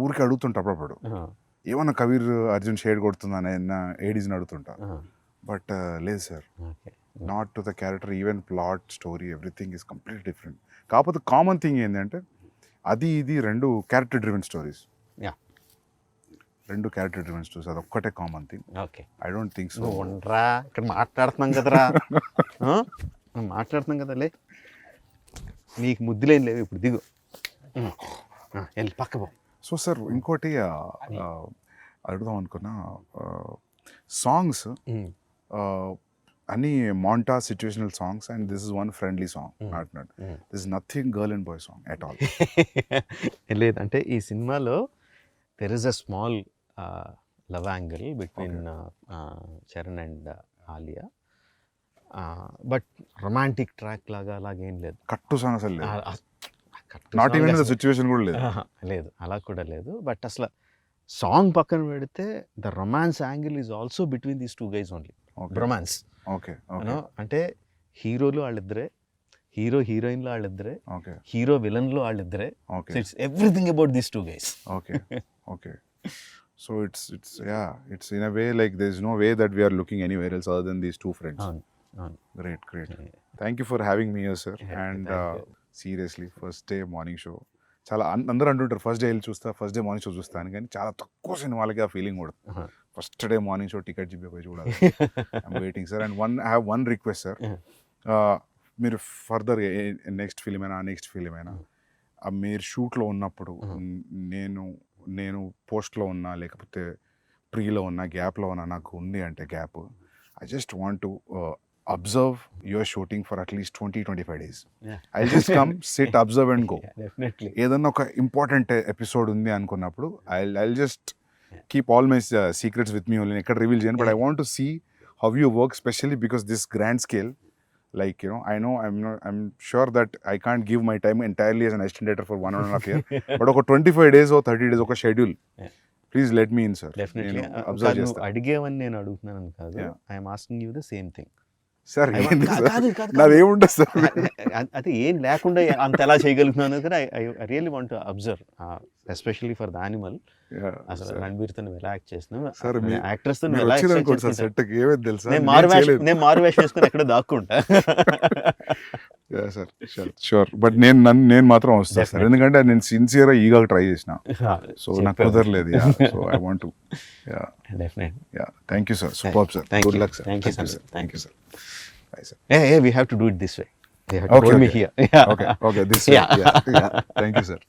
ఊరికి అడుగుతుంటా అప్పుడప్పుడు, ఏమన్నా కబీర్ అర్జున్ షేడ్ కొడుతుందని ఏడీస్ని అడుగుతుంటా. బట్ లేదు sir, not to the character. Even plot, story, everything is completely different. కాకపోతే కామన్ థింగ్ ఏంటంటే అది ఇది రెండు క్యారెక్టర్ డ్రివెన్ స్టోరీస్. రెండు క్యారెక్టర్ డ్రివెన్ స్టోరీస్, అది ఒక్కటే common thing. Okay. I don't think so. ఉండరా, ఇక్కడ మాట్లాడుతున్నాం కదరా, మాట్లాడుతున్నాం కదా. లే నీకు ముద్దులేం లేవు ఇప్పుడు దిగు వెళ్ళి పక్క పో. సో సార్ ఇంకోటి అడుగుదాం అనుకున్నా, సాంగ్స్ అన్ని మాంటా situational songs and this is one friendly song, not this is nothing girl and boy song at all. లేదంటే ఈ సినిమాలో there is a small love angle between Charan and Alia, but romantic track లాగా అలాగేం లేదు. కట్టు సాంగ్ అసలు లేదు, నాట్ ఈవెన్ ద సిచ్యువేషన్ కూడా లేదు. లేదు, అలా కూడా లేదు. బట్ అసలు సాంగ్ పక్కన పెడితే the romance angle is also between these two guys only. Romance okay అంటే హీరోలు వాళ్ళిద్దరే, హీరో హీరోయిన్లు వాళ్ళిద్దరే, హీరో విలన్లు వాళ్ళిద్దరే. It's everything about these two guys. Okay so it's in a way like there's no way that we are looking anywhere else other than these two friends. Great. Thank you for having me here, sir. And seriously, first day morning show చాలా అందరూ అంటుంటారు ఫస్ట్ డే వెళ్ళి చూస్తా, ఫస్ట్ డే మార్నింగ్ షో చూస్తాను, కానీ చాలా తక్కువ సినిమాలకి ఆ ఫీలింగ్ కూడా. First day morning show ticket పోయి చూడాలి. I'm waiting sir. And I have one request sir, మీరు ఫర్దర్ నెక్స్ట్ ఫిలిం అయినా మీరు షూట్లో ఉన్నప్పుడు నేను పోస్ట్లో ఉన్నా లేకపోతే ప్రీలో ఉన్నా గ్యాప్లో ఉన్నా, నాకు ఉంది అంటే gap, I just want to observe your shooting for at least 20-25 days. I'll just come, sit, observe and go. Definitely. ఏదన్నా ఒక ఇంపార్టెంట్ ఎపిసోడ్ ఉంది అనుకున్నప్పుడు I'll just keep all my secrets with me only. ఎక్కడ రివీల్ చేయను, but I want to see how you work, especially because this grand scale, like I'm sure that I can't give my time entirely as an assistant director for 1.5 year, but ఒక 25 days or 30 days ఒక schedule please let me in sir. Definitely. అడిగేవని నేను అడుగుతున్నాను కాదు, I'm asking you the same thing. Sir నాదేముంటుంది సార్, అది ఏం లేకుండా అంత ఎలా చేయగలుగుతున్నాను కదా. I really want to observe, especially for the animal. అసలు రణబీర్తో ఎలా యాక్ట్ చేస్తున్నావు, యాక్ట్రెస్ తో ఎలా నేను మారు వేషం వేసుకుని ఎక్కడ దాక్కుంటా. సార్ షూర్, బట్ నేను మాత్రం వస్తాను సార్, ఎందుకంటే నేను సిన్సియర్గా ఈగా ట్రై చేసిన, సో నాకు కుదరలేదు. So I want to. Thank you sir, super sir, good luck sir. Thank you sir. Bye, sir. Hey, we have to do it this way. They have to hold me here. Okay, this way. Yeah. Thank you, sir.